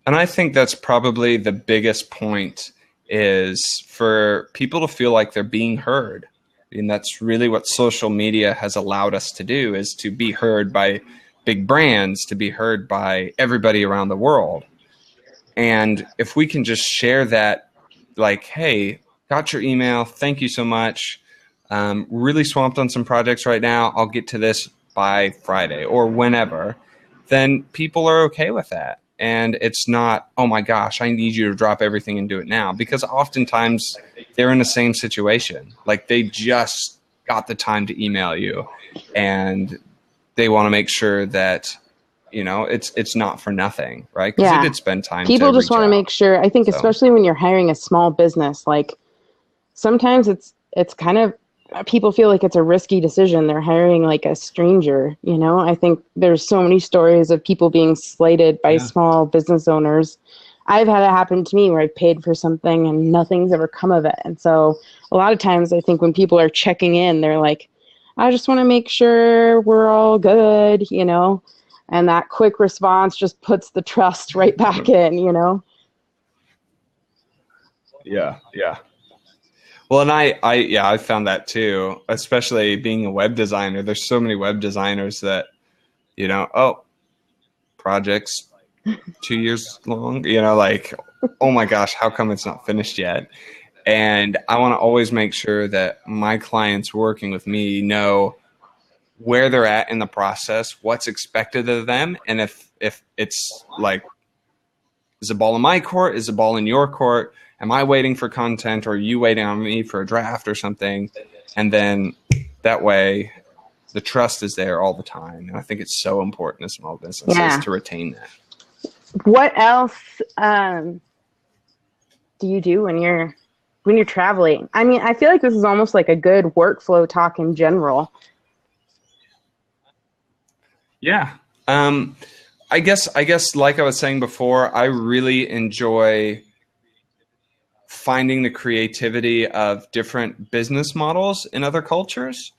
C: I think that's probably the biggest point, is for people to feel like they're being heard. And that's really what social media has allowed us to do, is to be heard by big brands, to be heard by everybody around the world. And if we can just share that, like, hey, got your email, thank you so much. Really swamped on some projects right now. I'll get to this by Friday or whenever. Then people are okay with that. And it's not, oh my gosh, I need you to drop everything and do it now. Because oftentimes they're in the same situation. Like they just got the time to email you, and they want to make sure that, it's not for nothing, right? Because you did spend time.
B: People just want to make sure, I think, especially when you're hiring a small business, like sometimes it's kind of, people feel like it's a risky decision. They're hiring like a stranger, you know? I think there's so many stories of people being slighted by small business owners. I've had it happen to me where I've paid for something and nothing's ever come of it. And so a lot of times I think when people are checking in, they're like, I just want to make sure we're all good, you know? And that quick response just puts the trust right back in, you know?
C: Yeah. Well, and I found that too, especially being a web designer. There's so many web designers that, you know, projects 2 years long, you know, like, oh my gosh, how come it's not finished yet? And I want to always make sure that my clients working with me know where they're at in the process, what's expected of them, and if it's like, is the ball in my court? Is the ball in your court? Am I waiting for content, or are you waiting on me for a draft or something? And then that way the trust is there all the time. And I think it's so important in small businesses to retain that.
B: What else do you do when you're traveling? I mean, I feel like this is almost like a good workflow talk in general.
C: Yeah. I guess like I was saying before, I really enjoy finding the creativity of different business models in other cultures.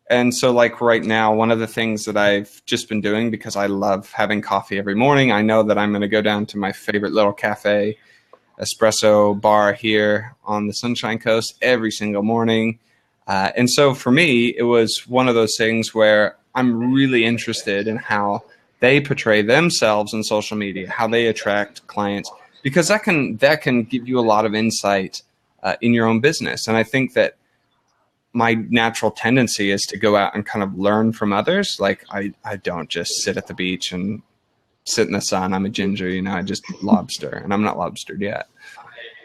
C: And so like right now, one of the things that I've just been doing, because I love having coffee every morning, I know that I'm going to go down to my favorite little cafe, espresso bar here on the Sunshine Coast every single morning. And so for me, it was one of those things where I'm really interested in how they portray themselves in social media, how they attract clients, because that can give you a lot of insight in your own business. And I think that my natural tendency is to go out and kind of learn from others. Like I don't just sit at the beach and sit in the sun. I'm a ginger, you know, I just lobster, and I'm not lobstered yet.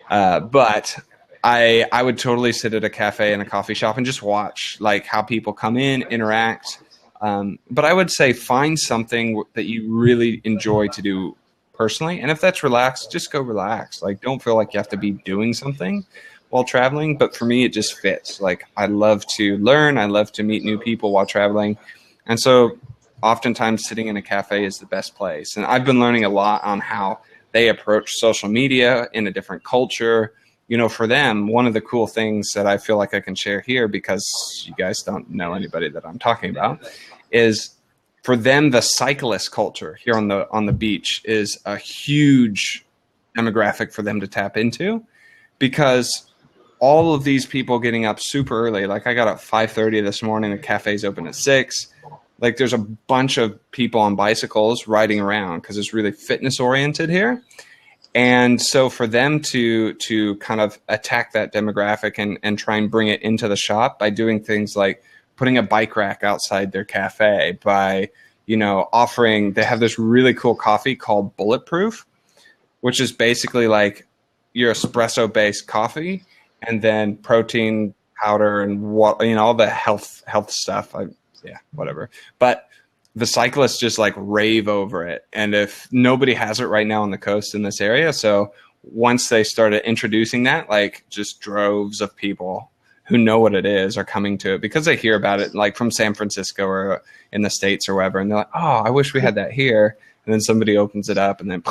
C: But I would totally sit at a cafe and a coffee shop and just watch like how people come in, interact. But I would say find something that you really enjoy to do personally. And if that's relaxed, just go relax. Like, don't feel like you have to be doing something while traveling. But for me, it just fits. Like, I love to learn. I love to meet new people while traveling. And so oftentimes sitting in a cafe is the best place. And I've been learning a lot on how they approach social media in a different culture. You know, for them, one of the cool things that I feel like I can share here, because you guys don't know anybody that I'm talking about, is for them, the cyclist culture here on the beach is a huge demographic for them to tap into, because all of these people getting up super early, like I got up 5:30 this morning, the cafe's open at 6. Like there's a bunch of people on bicycles riding around because it's really fitness oriented here. And so for them to kind of attack that demographic and try and bring it into the shop by doing things like putting a bike rack outside their cafe, by, you know, offering, they have this really cool coffee called Bulletproof, which is basically like your espresso based coffee and then protein powder and what, you know, all the health stuff. Whatever. But the cyclists just like rave over it. And if nobody has it right now on the coast in this area, so once they started introducing that, like just droves of people who know what it is are coming to it because they hear about it, like from San Francisco or in the States or wherever. And they're like, oh, I wish we had that here. And then somebody opens it up and then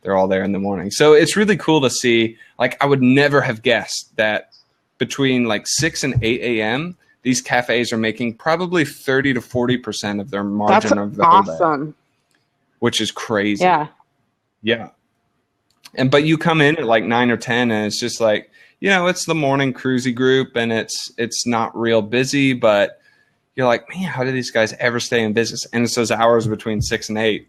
C: they're all there in the morning. So it's really cool to see. Like, I would never have guessed that between like 6 and 8 a.m., these cafes are making probably 30 to 40% of their margin of the whole day, which is crazy. Yeah. But you come in at like 9 or 10 and it's just like, you know, it's the morning cruisy group and it's not real busy, but you're like, man, how do these guys ever stay in business? And it's those hours between 6 and 8.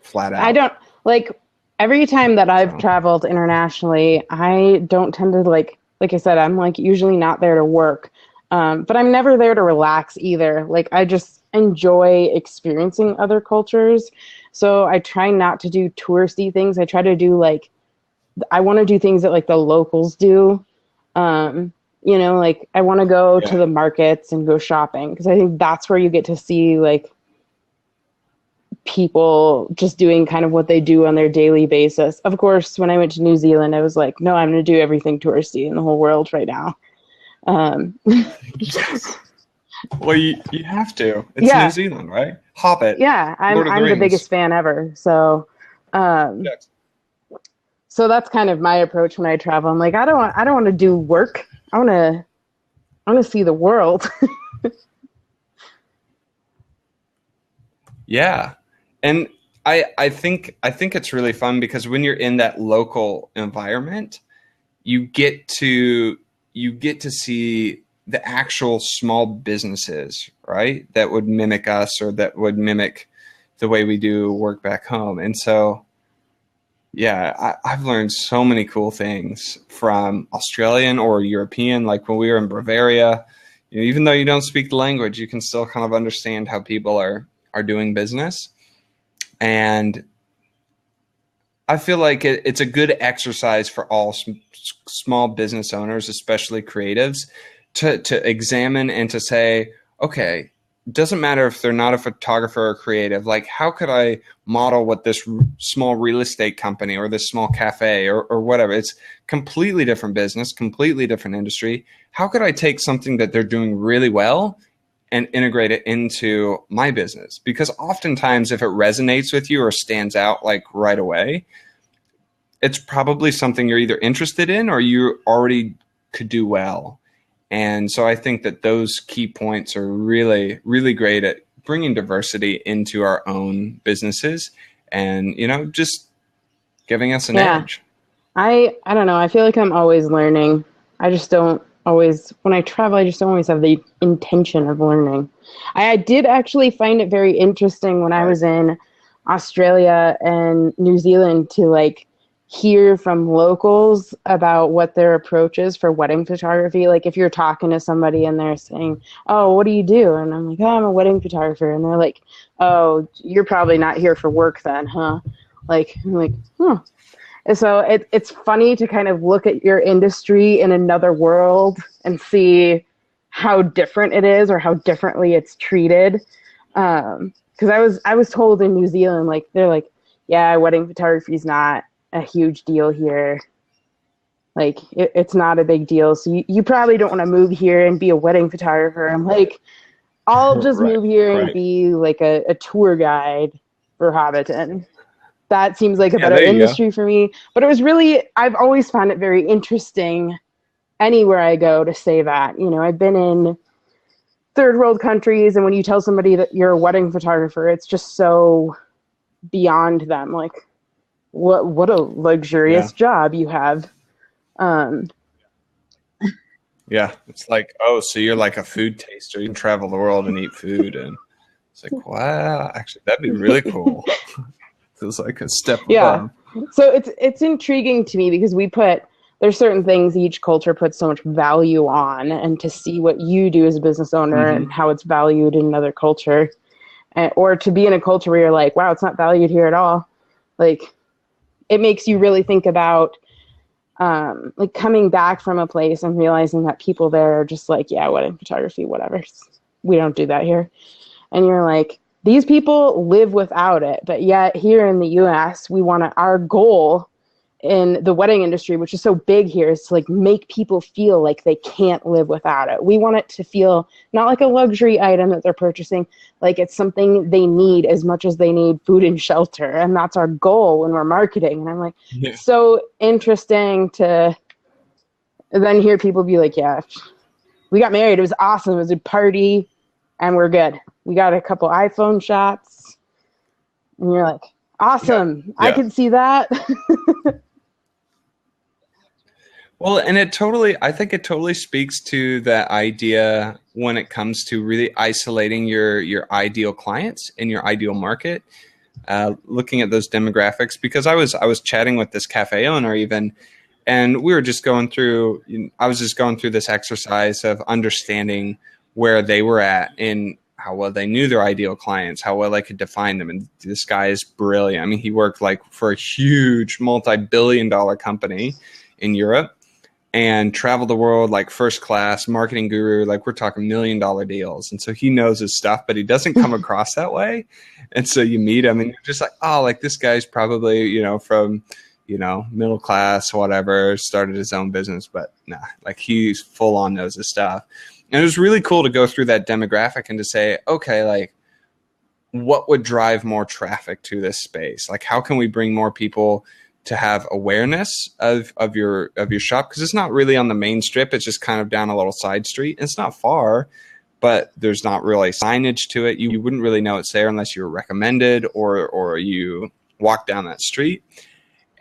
C: Flat out.
B: I don't like, every time that I've traveled internationally, I don't tend to like I said, I'm like usually not there to work. But I'm never there to relax either. Like, I just enjoy experiencing other cultures. So I try not to do touristy things. I try to do I want to do things that like the locals do. You know, like I want to go to the markets and go shopping, because I think that's where you get to see like people just doing kind of what they do on their daily basis. Of course, when I went to New Zealand, I was like, no, I'm going to do everything touristy in the whole world right now.
C: Well, you have to. It's
B: Yeah.
C: New Zealand, right? Hobbit.
B: Yeah,
C: Lord of the
B: I'm the
C: Rings.
B: biggest fan ever. So,
C: Yes.
B: so that's kind of my approach when I travel. I'm like, I don't want to do work. I want to see the world.
C: Yeah. And I think it's really fun because when you're in that local environment, you get to see the actual small businesses, right? That would mimic us or that would mimic the way we do work back home. And so, yeah, I've learned so many cool things from Australian or European, like when we were in Bavaria, you know, even though you don't speak the language, you can still kind of understand how people are doing business. And I feel like it's a good exercise for all small business owners, especially creatives, to examine and to say, okay, it doesn't matter if they're not a photographer or creative, like how could I model what this small real estate company or this small cafe or whatever, it's completely different business, completely different industry. How could I take something that they're doing really well and integrate it into my business? Because oftentimes if it resonates with you or stands out like right away, it's probably something you're either interested in or you already could do well. And so I think that those key points are really, really great at bringing diversity into our own businesses and, you know, just giving us an edge.
B: I don't know. I feel like I'm always learning. I just don't always, when I travel, I just don't always have the intention of learning. I did actually find it very interesting when I was in Australia and New Zealand to like hear from locals about what their approach is for wedding photography. Like if you're talking to somebody and they're saying, oh, what do you do? And I'm like, oh, I'm a wedding photographer. And they're like, oh, you're probably not here for work then, huh? Like, I'm like, huh. And so it's funny to kind of look at your industry in another world and see how different it is or how differently it's treated. Because I was told in New Zealand, like they're like, yeah, wedding photography is not a huge deal here. Like it's not a big deal. So you probably don't want to move here and be a wedding photographer. I'm like, I'll just move here and be like a tour guide for Hobbiton. That seems like a better industry for me. But it was really, I've always found it very interesting anywhere I go to say that. You know, I've been in third world countries, and when you tell somebody that you're a wedding photographer, it's just so beyond them. Like, what a luxurious job you have.
C: Yeah, it's like, oh, so you're like a food taster. You can travel the world and eat food. And it's like, wow, actually, that'd be really cool. Feels like a step above.
B: So it's intriguing to me because there's certain things each culture puts so much value on, and to see what you do as a business owner and how it's valued in another culture, or to be in a culture where you're like, wow, it's not valued here at all. Like, it makes you really think about like coming back from a place and realizing that people there are just like, yeah, wedding photography, whatever. We don't do that here. And you're like, these people live without it, but yet here in the US, our goal in the wedding industry, which is so big here, is to like make people feel like they can't live without it. We want it to feel not like a luxury item that they're purchasing, like it's something they need as much as they need food and shelter. And that's our goal when we're marketing. And I'm like, it's so interesting to then hear people be like, yeah, we got married. It was awesome. It was a party and we're good. We got a couple iPhone shots. And you're like, awesome. Yeah. I can see that.
C: Well, and I think it totally speaks to that idea when it comes to really isolating your ideal clients in your ideal market, looking at those demographics. Because I was chatting with this cafe owner even, and we were just I was just going through this exercise of understanding where they were at in how well they knew their ideal clients, how well they could define them. And this guy is brilliant. I mean, he worked like for a huge multi-billion-dollar company in Europe. and travel the world like first class, marketing guru, like we're talking $1 million deals. And so he knows his stuff, but he doesn't come across that way. And so you meet him and you're just like, oh, like this guy's probably, from, middle class, whatever, started his own business, but nah, like he's full on knows his stuff. And it was really cool to go through that demographic and to say, okay, like what would drive more traffic to this space? Like how can we bring more people to have awareness of your shop? Because it's not really on the main strip. It's just kind of down a little side street. It's not far, but there's not really signage to it. You wouldn't really know it's there unless you were recommended or you walk down that street.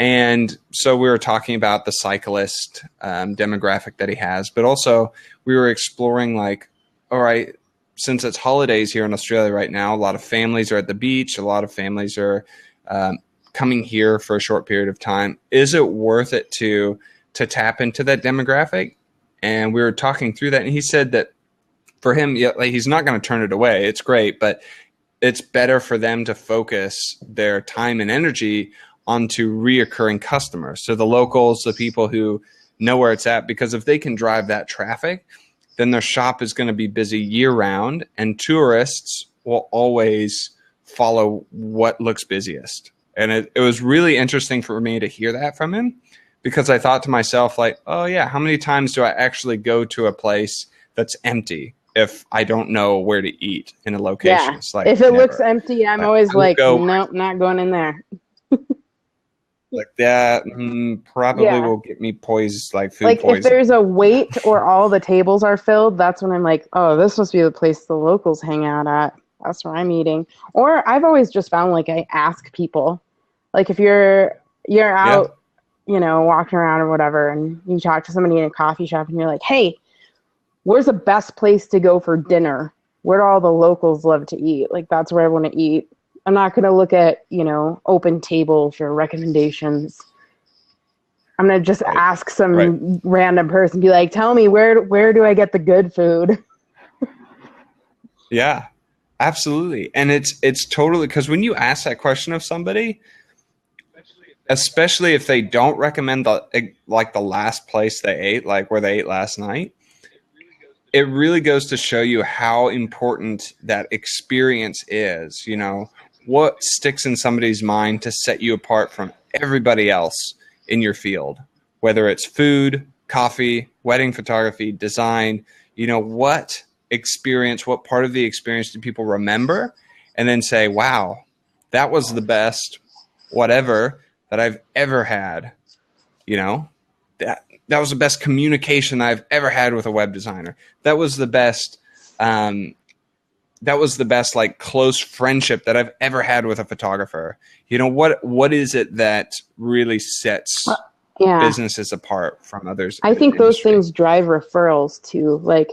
C: And so we were talking about the cyclist demographic that he has, but also we were exploring like, all right, since it's holidays here in Australia right now, a lot of families are at the beach. A lot of families are coming here for a short period of time. Is it worth it to tap into that demographic? And we were talking through that, and he said that for him, yeah, like he's not going to turn it away. It's great, but it's better for them to focus their time and energy onto reoccurring customers. So the locals, the people who know where it's at, because if they can drive that traffic, then their shop is going to be busy year round, and tourists will always follow what looks busiest. And it was really interesting for me to hear that from him, because I thought to myself, like, oh yeah, how many times do I actually go to a place that's empty if I don't know where to eat in a location?
B: Yeah.
C: It's like,
B: if it
C: never.
B: looks empty, I'm always like, nope, not going in there.
C: Like that probably will get me poised, like food
B: like
C: poisoning.
B: If there's a wait or all the tables are filled, that's when I'm like, oh, this must be the place the locals hang out at. That's where I'm eating. Or I've always just found like I ask people, like if you're out, walking around or whatever, and you talk to somebody in a coffee shop and you're like, hey, where's the best place to go for dinner? Where do all the locals love to eat? Like that's where I want to eat. I'm not going to look at, Open Table for recommendations. I'm going to just ask some random person, be like, tell me, where do I get the good food?
C: Yeah, absolutely. And it's totally, because when you ask that question of somebody, especially if they don't recommend the last place they ate, like where they ate last night, it really goes to show you how important that experience is, what sticks in somebody's mind to set you apart from everybody else in your field, whether it's food, coffee, wedding photography, design, what experience, what part of the experience do people remember and then say, wow, that was the best whatever that I've ever had. That was the best communication I've ever had with a web designer. That was the best like close friendship that I've ever had with a photographer. What is it that really sets businesses apart from others?
B: I think those things drive referrals too. Like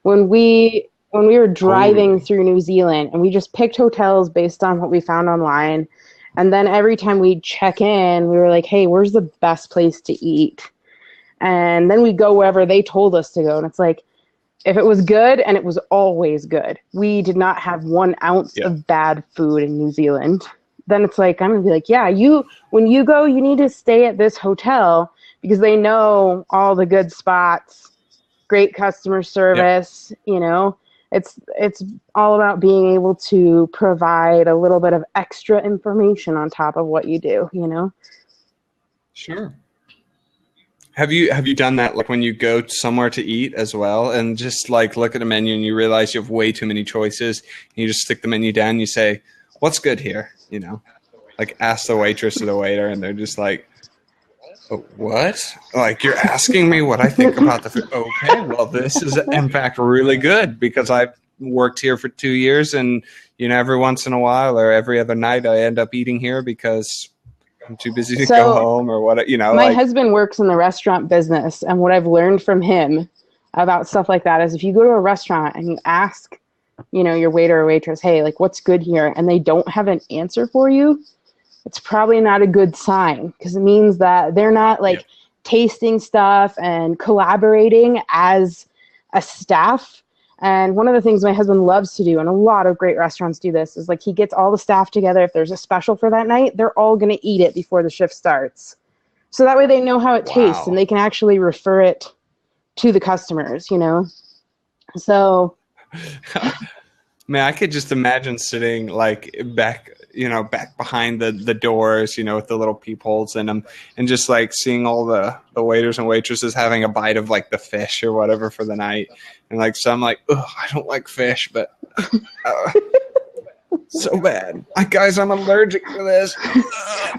B: when we were driving through New Zealand and we just picked hotels based on what we found online. And then every time we'd check in, we were like, hey, where's the best place to eat? And then we'd go wherever they told us to go. And it's like, if it was good, and it was always good, we did not have 1 ounce of bad food in New Zealand, then it's like, I'm going to be like, yeah, when you go, you need to stay at this hotel because they know all the good spots, great customer service, it's all about being able to provide a little bit of extra information on top of what you do,
C: Sure. Have you done that, like when you go somewhere to eat as well and just like look at a menu and you realize you have way too many choices and you just stick the menu down and you say, what's good here? Like ask the waitress or the waiter and they're just like, oh, what? Like you're asking me what I think about the food. Okay, well this is in fact really good because I've worked here for 2 years and every once in a while or every other night I end up eating here because I'm too busy to go home or what,
B: My husband works in the restaurant business, and what I've learned from him about stuff like that is if you go to a restaurant and you ask, your waiter or waitress, hey, like what's good here, and they don't have an answer for you, it's probably not a good sign because it means that they're not tasting stuff and collaborating as a staff. And one of the things my husband loves to do, and a lot of great restaurants do this, is like he gets all the staff together. If there's a special for that night, they're all going to eat it before the shift starts. So that way they know how it tastes
C: Wow.
B: and they can actually refer it to the customers, you know? So
C: Man, I could just imagine sitting like back, back behind the doors, with the little peepholes in them, and just like seeing all the waiters and waitresses having a bite of like the fish or whatever for the night, and like some like, oh, I don't like fish, but so bad, guys, I'm allergic to this.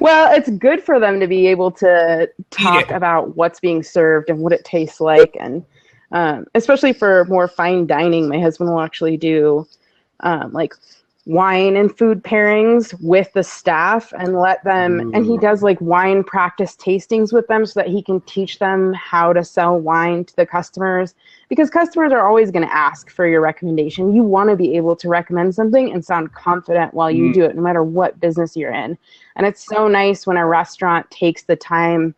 B: well, it's good for them to be able to talk about what's being served and what it tastes like, and especially for more fine dining, my husband will actually do like wine and food pairings with the staff and let them, and he does like wine practice tastings with them so that he can teach them how to sell wine to the customers, because customers are always going to ask for your recommendation. You want to be able to recommend something and sound confident while you do it, no matter what business you're in. And it's so nice when a restaurant takes the time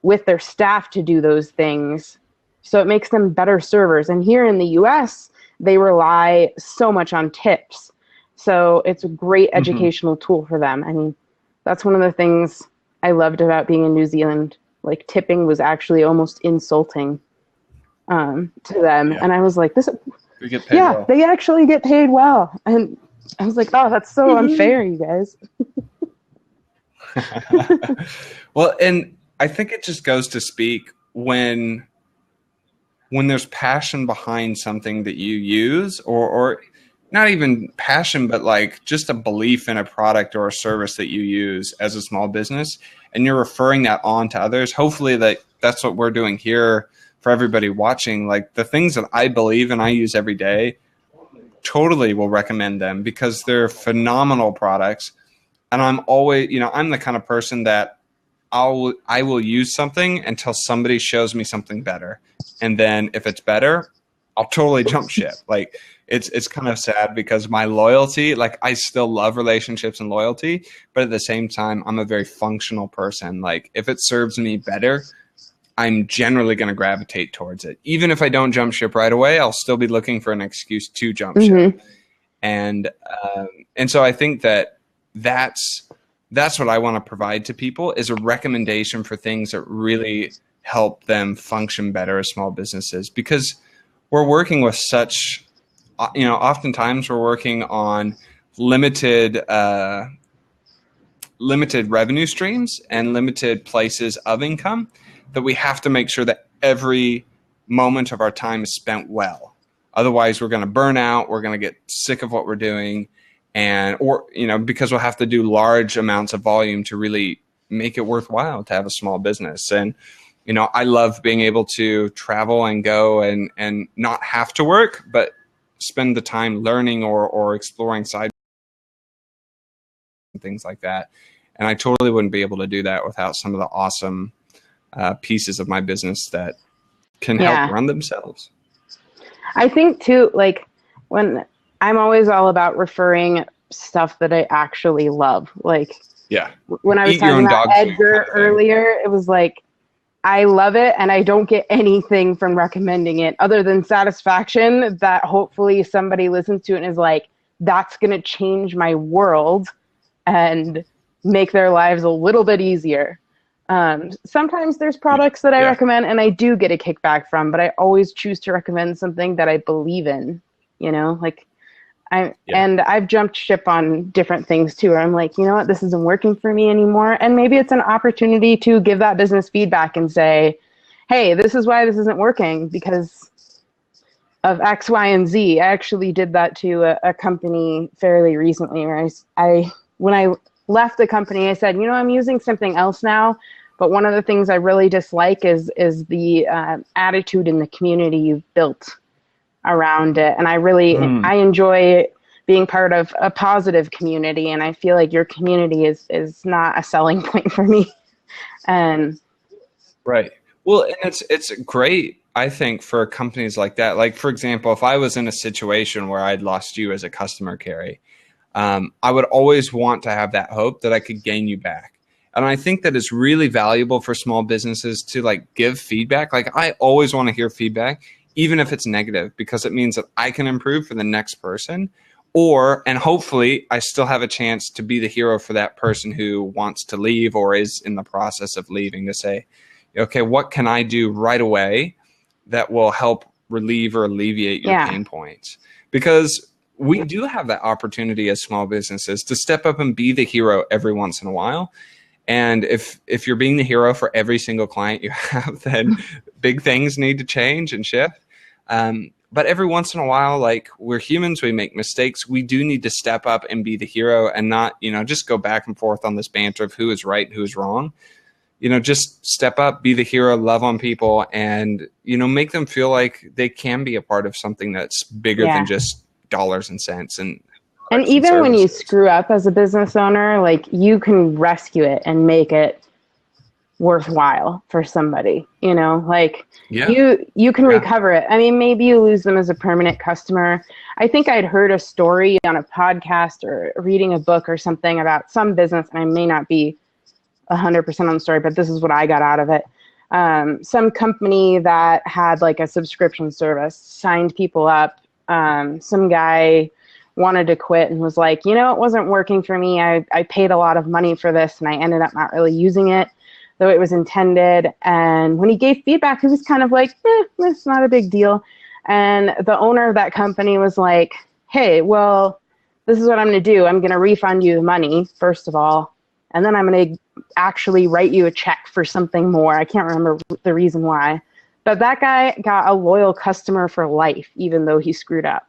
B: with their staff to do those things. So it makes them better servers. And here in the US, they rely so much on tips. So it's a great educational tool for them. I mean, that's one of the things I loved about being in New Zealand. Like, tipping was actually almost insulting to them.
C: Yeah.
B: And I was like,
C: We get paid well.
B: they actually get paid well. And I was like, oh, that's so unfair, you guys.
C: Well, and I think it just goes to speak when there's passion behind something that you use, or not even passion, but like just a belief in a product or a service that you use as a small business, and you're referring that on to others. Hopefully that's what we're doing here for everybody watching. Like, the things that I believe and I use every day, totally will recommend them because they're phenomenal products. And I'm always, I'm the kind of person that I will use something until somebody shows me something better. And then if it's better, I'll totally jump ship. Like, it's kind of sad because my loyalty, like, I still love relationships and loyalty, but at the same time, I'm a very functional person. Like, if it serves me better, I'm generally going to gravitate towards it. Even if I don't jump ship right away, I'll still be looking for an excuse to jump ship. And so I think that's what I want to provide to people, is a recommendation for things that really help them function better as small businesses, because we're working with such, oftentimes we're working on limited revenue streams and limited places of income, that we have to make sure that every moment of our time is spent well. Otherwise, we're going to burn out. We're going to get sick of what we're doing. Because we'll have to do large amounts of volume to really make it worthwhile to have a small business. And, I love being able to travel and go and not have to work, but spend the time learning or exploring side and things like that. And I totally wouldn't be able to do that without some of the awesome pieces of my business that can help run themselves.
B: I think too, like, when I'm always all about referring stuff that I actually love. Like, when I was talking about Edgar earlier, it was like, I love it and I don't get anything from recommending it other than satisfaction that hopefully somebody listens to it and is like, that's going to change my world and make their lives a little bit easier. Sometimes there's products that I recommend and I do get a kickback from, but I always choose to recommend something that I believe in, like and I've jumped ship on different things too, where I'm like, you know what, this isn't working for me anymore. And maybe it's an opportunity to give that business feedback and say, hey, this is why this isn't working because of X, Y, and Z. I actually did that to a company fairly recently where when I left the company, I said, I'm using something else now, but one of the things I really dislike is the attitude in the community you've built around it. And I really, I enjoy being part of a positive community. And I feel like your community is not a selling point for me. And
C: right. Well, and it's great, I think, for companies like that. Like, for example, if I was in a situation where I'd lost you as a customer, Carrie, I would always want to have that hope that I could gain you back. And I think that it's really valuable for small businesses to like give feedback. Like, I always want to hear feedback, even if it's negative, because it means that I can improve for the next person, and hopefully I still have a chance to be the hero for that person who wants to leave or is in the process of leaving, to say, okay, what can I do right away that will help relieve or alleviate your pain points? Because we do have that opportunity as small businesses to step up and be the hero every once in a while. And if you're being the hero for every single client you have, then big things need to change and shift. But every once in a while, like, we're humans, we make mistakes. We do need to step up and be the hero and not, just go back and forth on this banter of who is right and who is wrong. Just step up, be the hero, love on people, and, make them feel like they can be a part of something that's bigger than just dollars and cents. And
B: even when you screw up as a business owner, like, you can rescue it and make it worthwhile for somebody, you can recover it. I mean, maybe you lose them as a permanent customer. I think I'd heard a story on a podcast or reading a book or something about some business, and I may not be 100% on the story, but this is what I got out of it. Some company that had like a subscription service signed people up. Some guy wanted to quit and was like, it wasn't working for me. I paid a lot of money for this and I ended up not really using it, though it was intended. And when he gave feedback, he was kind of like, it's not a big deal. And the owner of that company was like, hey, well, this is what I'm going to do. I'm going to refund you the money, first of all, and then I'm going to actually write you a check for something more. I can't remember the reason why. But that guy got a loyal customer for life, even though he screwed up.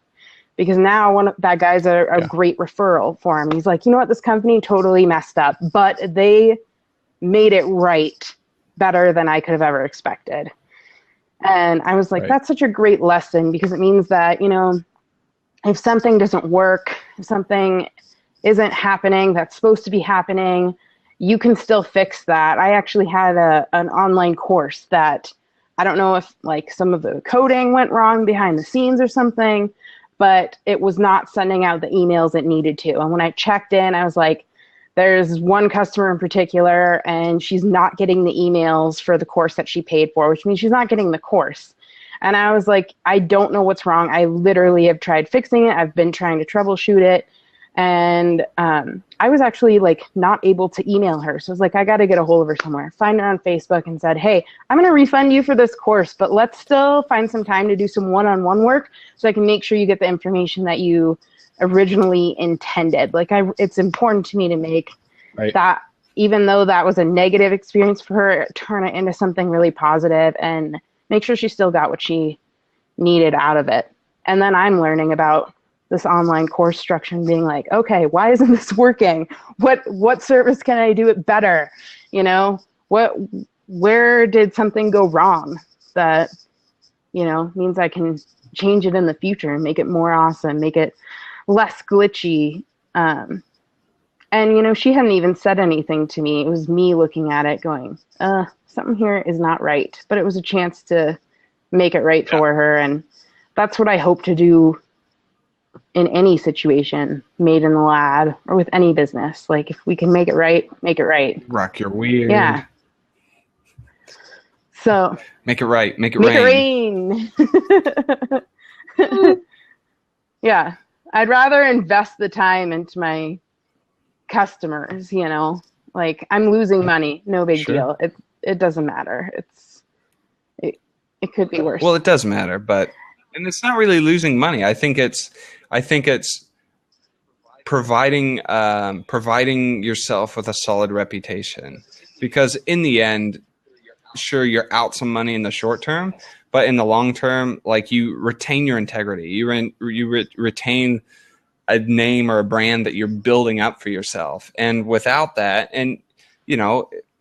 B: Because now that guy's a great referral for him. He's like, you know what, this company totally messed up, but they made it right better than I could have ever expected. And I was like, that's such a great lesson, because it means that, if something doesn't work, if something isn't happening that's supposed to be happening, you can still fix that. I actually had an online course that, I don't know if like some of the coding went wrong behind the scenes or something, but it was not sending out the emails it needed to. And when I checked in, I was like, there's one customer in particular, and she's not getting the emails for the course that she paid for, which means she's not getting the course. And I was like, I don't know what's wrong. I literally have tried fixing it. I've been trying to troubleshoot it. And I was actually like not able to email her. So I was like, I got to get a hold of her somewhere. Find her on Facebook and said, hey, I'm going to refund you for this course, but let's still find some time to do some one-on-one work so I can make sure you get the information that you originally intended. Like, it's important to me to make that, even though that was a negative experience for her, turn it into something really positive and make sure she still got what she needed out of it. And then I'm learning about this online course structure and being like, okay, why isn't this working? What service can I do it better? Where did something go wrong that, means I can change it in the future and make it more awesome, make it less glitchy. And, she hadn't even said anything to me. It was me looking at it going, something here is not right. But it was a chance to make it right for her. And that's what I hope to do in any situation made in the lab or with any business. Like, if we can make it right, make it right.
C: Rock your weird.
B: Yeah. So
C: make it right. Make it
B: rain. Yeah. I'd rather invest the time into my customers, like, I'm losing money. No big deal. It doesn't matter. It could be worse.
C: Well, it does matter, and it's not really losing money. I think it's providing yourself with a solid reputation, because in the end, sure, you're out some money in the short term, but in the long term, like, you retain your integrity. You retain a name or a brand that you're building up for yourself. And without that, and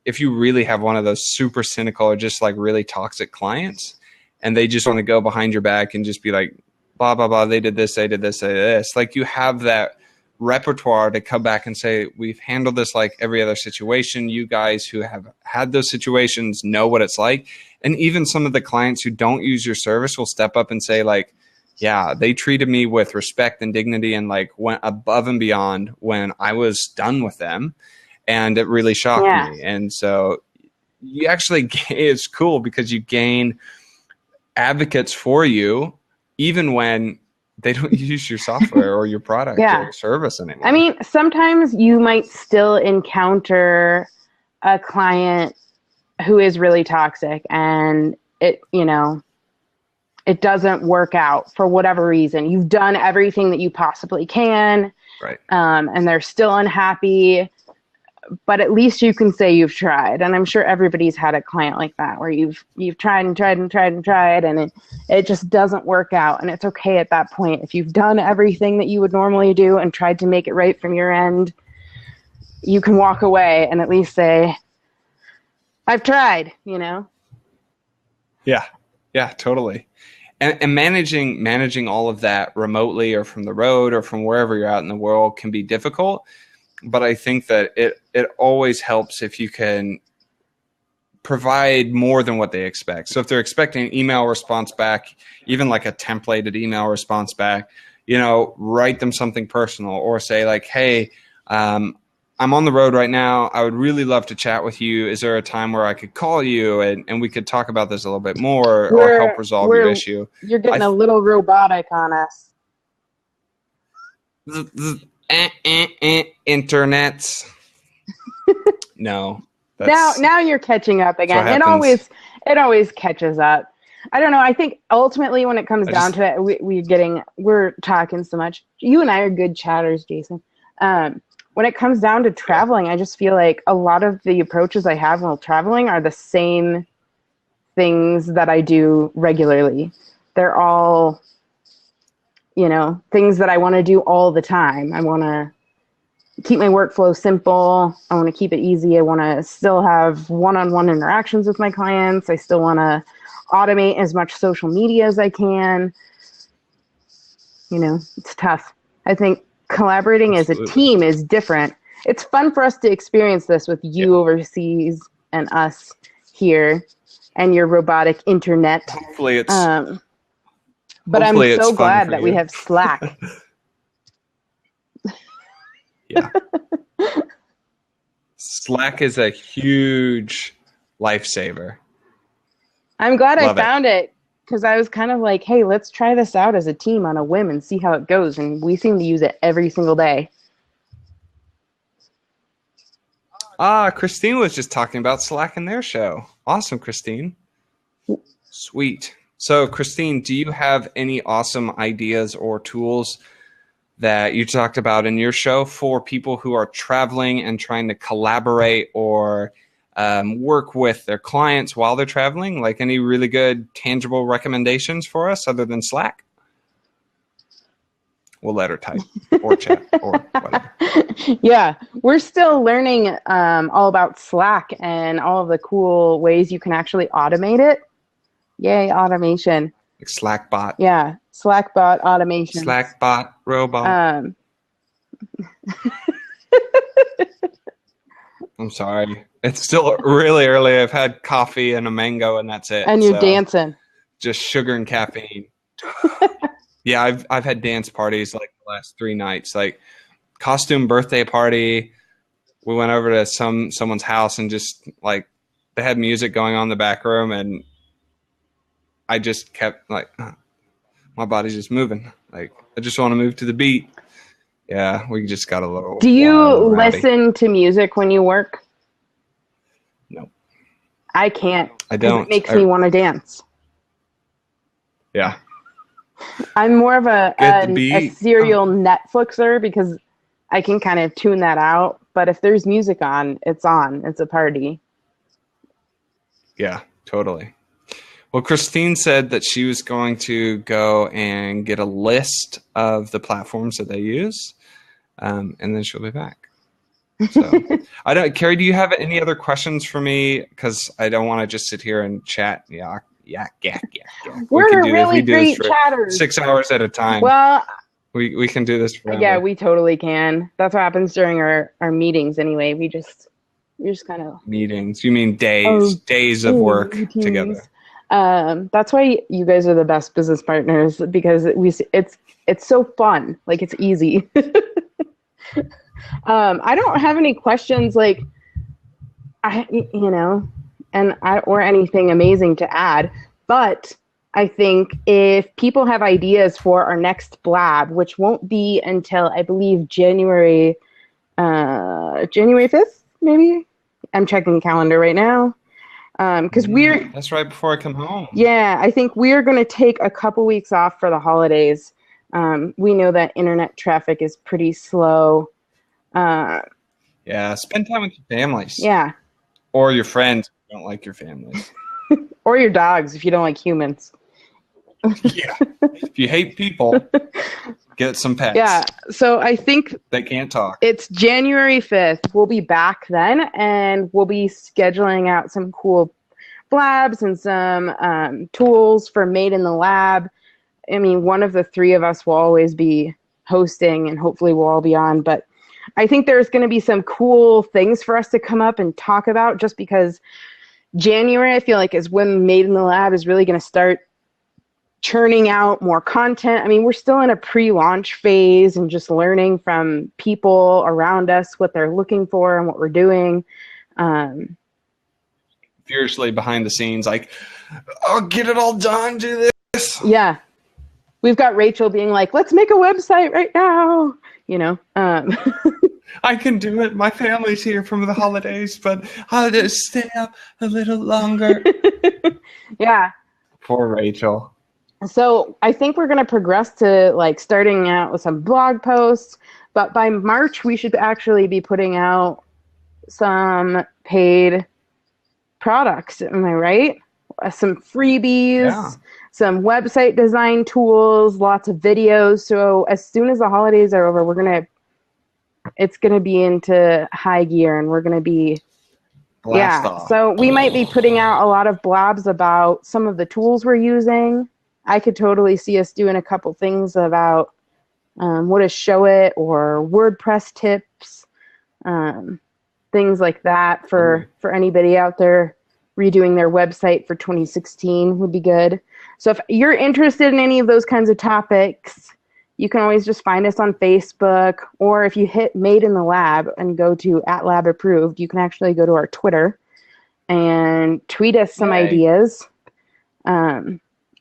C: if you really have one of those super cynical or just like really toxic clients, and they just want to go behind your back and just be like, blah, blah, blah, they did this, they did this, they did this. Like, you have that repertoire to come back and say, we've handled this like every other situation. You guys who have had those situations know what it's like. And even some of the clients who don't use your service will step up and say, like, yeah, they treated me with respect and dignity and like went above and beyond when I was done with them. And it really shocked me. And so you actually, it's cool because you gain advocates for you, even when they don't use your software or your product
B: Yeah.
C: or service anymore.
B: I mean, sometimes you might still encounter a client who is really toxic and it, it doesn't work out for whatever reason. You've done everything that you possibly can,
C: right.
B: And they're still unhappy, but at least you can say you've tried. And I'm sure everybody's had a client like that where you've tried and tried and tried and tried, and it just doesn't work out. And it's okay at that point. If you've done everything that you would normally do and tried to make it right from your end, you can walk away and at least say, I've tried,
C: Yeah. Yeah, totally. And managing all of that remotely or from the road or from wherever you're out in the world can be difficult. But I think that it always helps if you can provide more than what they expect. So if they're expecting an email response back, even like a templated email response back, write them something personal or say like, hey, I'm on the road right now. I would really love to chat with you. Is there a time where I could call you and we could talk about this a little bit more or help resolve your issue?
B: You're getting a little robotic on us.
C: Internets. No.
B: Now you're catching up again. It always catches up. I don't know. I think ultimately when it comes down to it, we're talking so much. You and I are good chatters, Jason. When it comes down to traveling, I just feel like a lot of the approaches I have while traveling are the same things that I do regularly. They're all, things that I want to do all the time. I want to keep my workflow simple. I want to keep it easy. I want to still have one-on-one interactions with my clients. I still want to automate as much social media as I can. It's tough. I think collaborating as a team is different. It's fun for us to experience this with you overseas and us here and your robotic internet.
C: Hopefully it's
B: but I'm so glad that we have Slack.
C: Yeah. Slack is a huge lifesaver.
B: I'm glad I found it because I was kind of like, hey, let's try this out as a team on a whim and see how it goes. And we seem to use it every single day.
C: Christine was just talking about Slack in their show. Awesome, Christine. Sweet. So, Christine, do you have any awesome ideas or tools that you talked about in your show for people who are traveling and trying to collaborate or work with their clients while they're traveling? Like any really good tangible recommendations for us other than Slack? We'll let her type or chat or whatever.
B: Yeah, we're still learning all about Slack and all of the cool ways you can actually automate it. Yay, automation.
C: Like Slackbot.
B: Yeah, Slackbot automation.
C: Slackbot robot. I'm sorry. It's still really early. I've had coffee and a mango and that's it.
B: And you're dancing.
C: Just sugar and caffeine. Yeah, I've had dance parties like the last 3 nights. Like costume birthday party. We went over to someone's house and just like they had music going on in the back room and I just kept like my body's just moving. Like I just want to move to the beat. Yeah, we just got a little.
B: Do you listen to music when you work?
C: No.
B: I can't.
C: I don't.
B: It makes me want to dance.
C: Yeah.
B: I'm more of a serial Netflixer because I can kind of tune that out. But if there's music on. It's a party.
C: Yeah, totally. Well, Christine said that she was going to go and get a list of the platforms that they use, and then she'll be back. So, Carrie, do you have any other questions for me? Because I don't want to just sit here and chat. Yeah.
B: We're really great chatters.
C: 6 hours at a time.
B: Well,
C: we can do this forever.
B: Yeah, we totally can. That's what happens during our meetings anyway. We just kind of
C: meetings. You mean days? Days of work together.
B: That's why you guys are the best business partners because it's so fun. Like it's easy. I don't have any questions or anything amazing to add, but I think if people have ideas for our next blab, which won't be until I believe January 5th, maybe. I'm checking the calendar right now. Because
C: that's right before I come home.
B: Yeah, I think we're going to take a couple weeks off for the holidays. We know that internet traffic is pretty slow.
C: Yeah, spend time with your families.
B: Yeah.
C: Or your friends if you don't like your families.
B: Or your dogs if you don't like humans.
C: Yeah. If you hate people, get some pets.
B: Yeah, so I think
C: They can't talk.
B: it's January 5th. We'll be back then, and we'll be scheduling out some cool blabs and some tools for Made in the Lab. I mean, one of the three of us will always be hosting, and hopefully we'll all be on. But I think there's going to be some cool things for us to come up and talk about, just because January, I feel like, is when Made in the Lab is really going to start churning out more content. I mean, we're still in a pre-launch phase and just learning from people around us what they're looking for and what we're doing.
C: Fiercely behind the scenes, like, I'll get it all done, do this.
B: Yeah. We've got Rachel being like, let's make a website right now. You know,
C: I can do it. My family's here from the holidays, but I'll just stay up a little longer.
B: Yeah.
C: Poor Rachel.
B: So I think we're going to progress to like starting out with some blog posts, but by March we should actually be putting out some paid products. Am I right? Some freebies, some website design tools, lots of videos. So as soon as the holidays are over, it's going to be into high gear, and we're going to be
C: Blast off.
B: So we might be putting out a lot of blabs about some of the tools we're using. I could totally see us doing a couple things about what is Showit or WordPress tips, things like that for anybody out there redoing their website for 2016 would be good. So if you're interested in any of those kinds of topics, you can always just find us on Facebook, or if you hit Made in the Lab and go to @LabApproved, you can actually go to our Twitter and tweet us some ideas.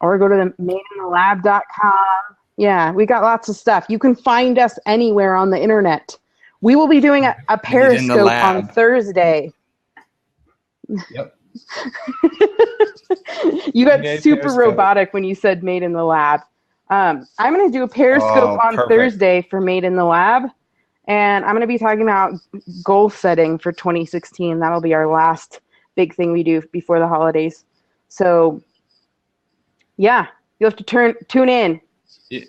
B: Or go to the madeinthelab.com. Yeah, we got lots of stuff. You can find us anywhere on the internet. We will be doing a Periscope on Thursday.
C: Yep.
B: You got super Periscope. Robotic when you said Made in the Lab. I'm going to do a Periscope on Thursday for Made in the Lab. And I'm going to be talking about goal setting for 2016. That'll be our last big thing we do before the holidays. So, yeah, you'll have to tune in.
C: Yeah.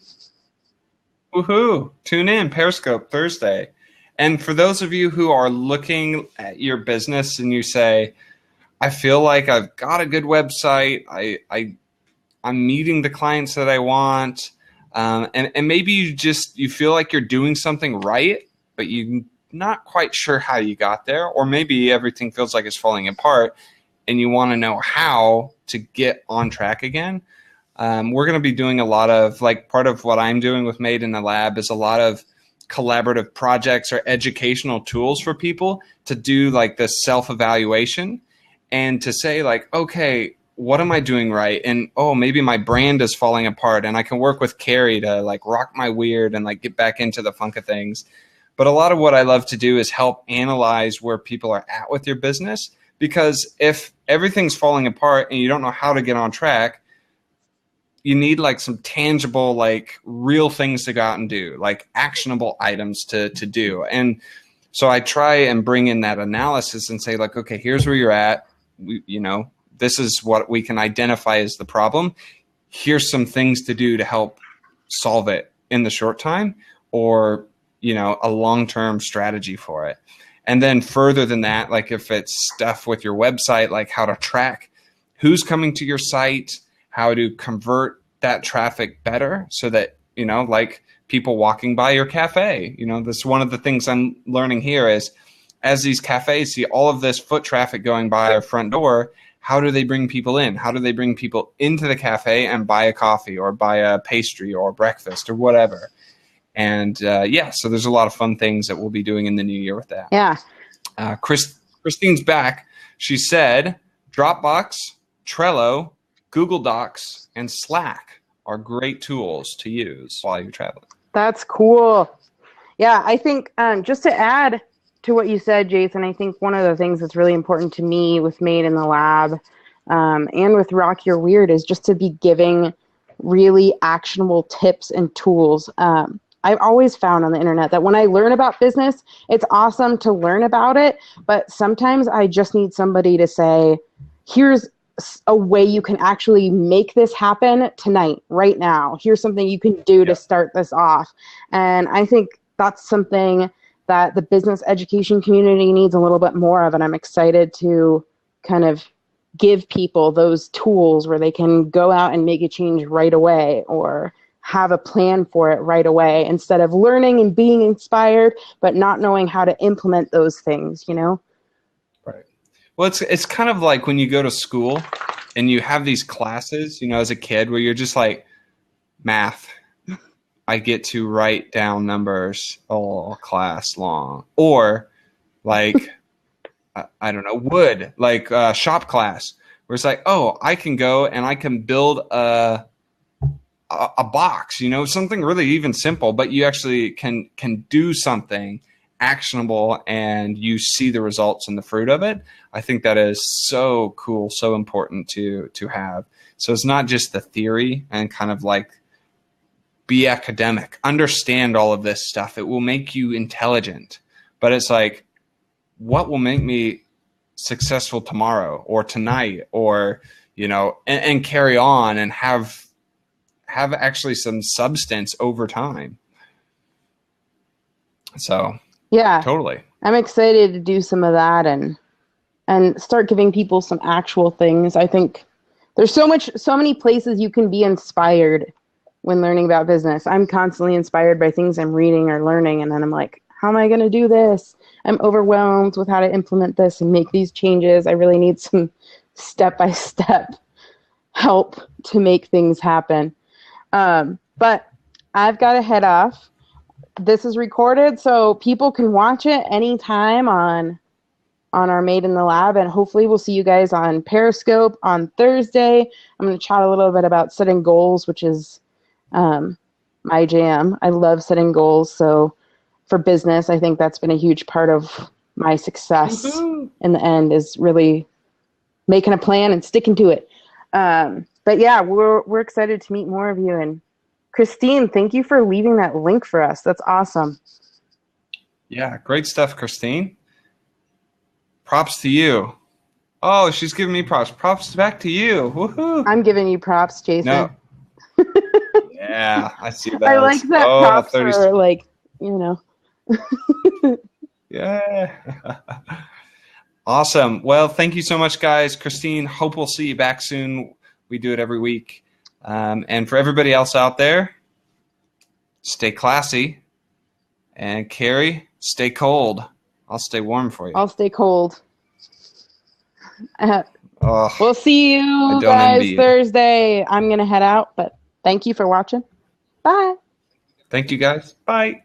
C: Woohoo! Tune in, Periscope, Thursday. And for those of you who are looking at your business and you say, I feel like I've got a good website, I'm meeting the clients that I want, and maybe you feel like you're doing something right, but you're not quite sure how you got there, or maybe everything feels like it's falling apart, and you want to know how to get on track again. We're going to be doing a lot of, like, part of what I'm doing with Made in the Lab is a lot of collaborative projects or educational tools for people to do like this self-evaluation and to say like, okay, what am I doing right? And, oh, maybe my brand is falling apart, and I can work with Carrie to like rock my weird and like get back into the funk of things. But a lot of what I love to do is help analyze where people are at with your business, because if everything's falling apart and you don't know how to get on track, you need like some tangible, like real things to go out and do, like actionable items to do. And so I try and bring in that analysis and say like, okay, here's where you're at. This is what we can identify as the problem. Here's some things to do to help solve it in the short time, or, a long-term strategy for it. And then further than that, like if it's stuff with your website, like how to track who's coming to your site, how to convert that traffic better so that, like people walking by your cafe, that's one of the things I'm learning here is as these cafes see all of this foot traffic going by our front door, how do they bring people in? How do they bring people into the cafe and buy a coffee or buy a pastry or breakfast or whatever? And so there's a lot of fun things that we'll be doing in the new year with that.
B: Yeah.
C: Christine's back. She said Dropbox, Trello, Google Docs and Slack are great tools to use while you're traveling.
B: That's cool. Yeah, I think just to add to what you said, Jason, I think one of the things that's really important to me with Made in the Lab and with Rock Your Weird is just to be giving really actionable tips and tools. I've always found on the internet that when I learn about business, it's awesome to learn about it, but sometimes I just need somebody to say, here's a way you can actually make this happen tonight, right now. Here's something you can do to start this off. And I think that's something that the business education community needs a little bit more of. And I'm excited to kind of give people those tools where they can go out and make a change right away or have a plan for it right away instead of learning and being inspired, but not knowing how to implement those things, you know?
C: Right. Well, it's kind of like when you go to school and you have these classes, you know, as a kid where you're just like, math, I get to write down numbers all class long. Or like, I don't know, wood, like shop class, where it's like, oh, I can go and I can build a box, you know, something really even simple, but you actually can do something actionable and you see the results and the fruit of it. I think that is so cool, so important to have. So it's not just the theory and kind of like be academic, understand all of this stuff. It will make you intelligent, but it's like, what will make me successful tomorrow or tonight, or, you know, and carry on and have actually some substance over time. So
B: yeah,
C: totally.
B: I'm excited to do some of that and start giving people some actual things. I think there's so many places you can be inspired when learning about business. I'm constantly inspired by things I'm reading or learning, and then I'm like, how am I going to do this? I'm overwhelmed with how to implement this and make these changes. I really need some step-by-step help to make things happen. But I've got to head off. This is recorded, so people can watch it anytime on our Made in the Lab, and hopefully we'll see you guys on Periscope on Thursday. I'm going to chat a little bit about setting goals, which is my jam. I love setting goals, so for business, I think that's been a huge part of my success in the end, is really making a plan and sticking to it. But yeah, we're excited to meet more of you. And Christine, thank you for leaving that link for us. That's awesome.
C: Yeah, great stuff, Christine. Props to you. Oh, she's giving me props. Props back to you. Woohoo!
B: I'm giving you props, Jason.
C: No. Yeah, I see that.
B: I like that props are like, you know.
C: Yeah. Awesome. Well, thank you so much, guys. Christine, hope we'll see you back soon. We do it every week. And for everybody else out there, stay classy. And Carrie, stay cold. I'll stay warm for you.
B: I'll stay cold. We'll see you
C: don't envy
B: guys
C: you.
B: Thursday. I'm going to head out, but thank you for watching. Bye.
C: Thank you, guys. Bye.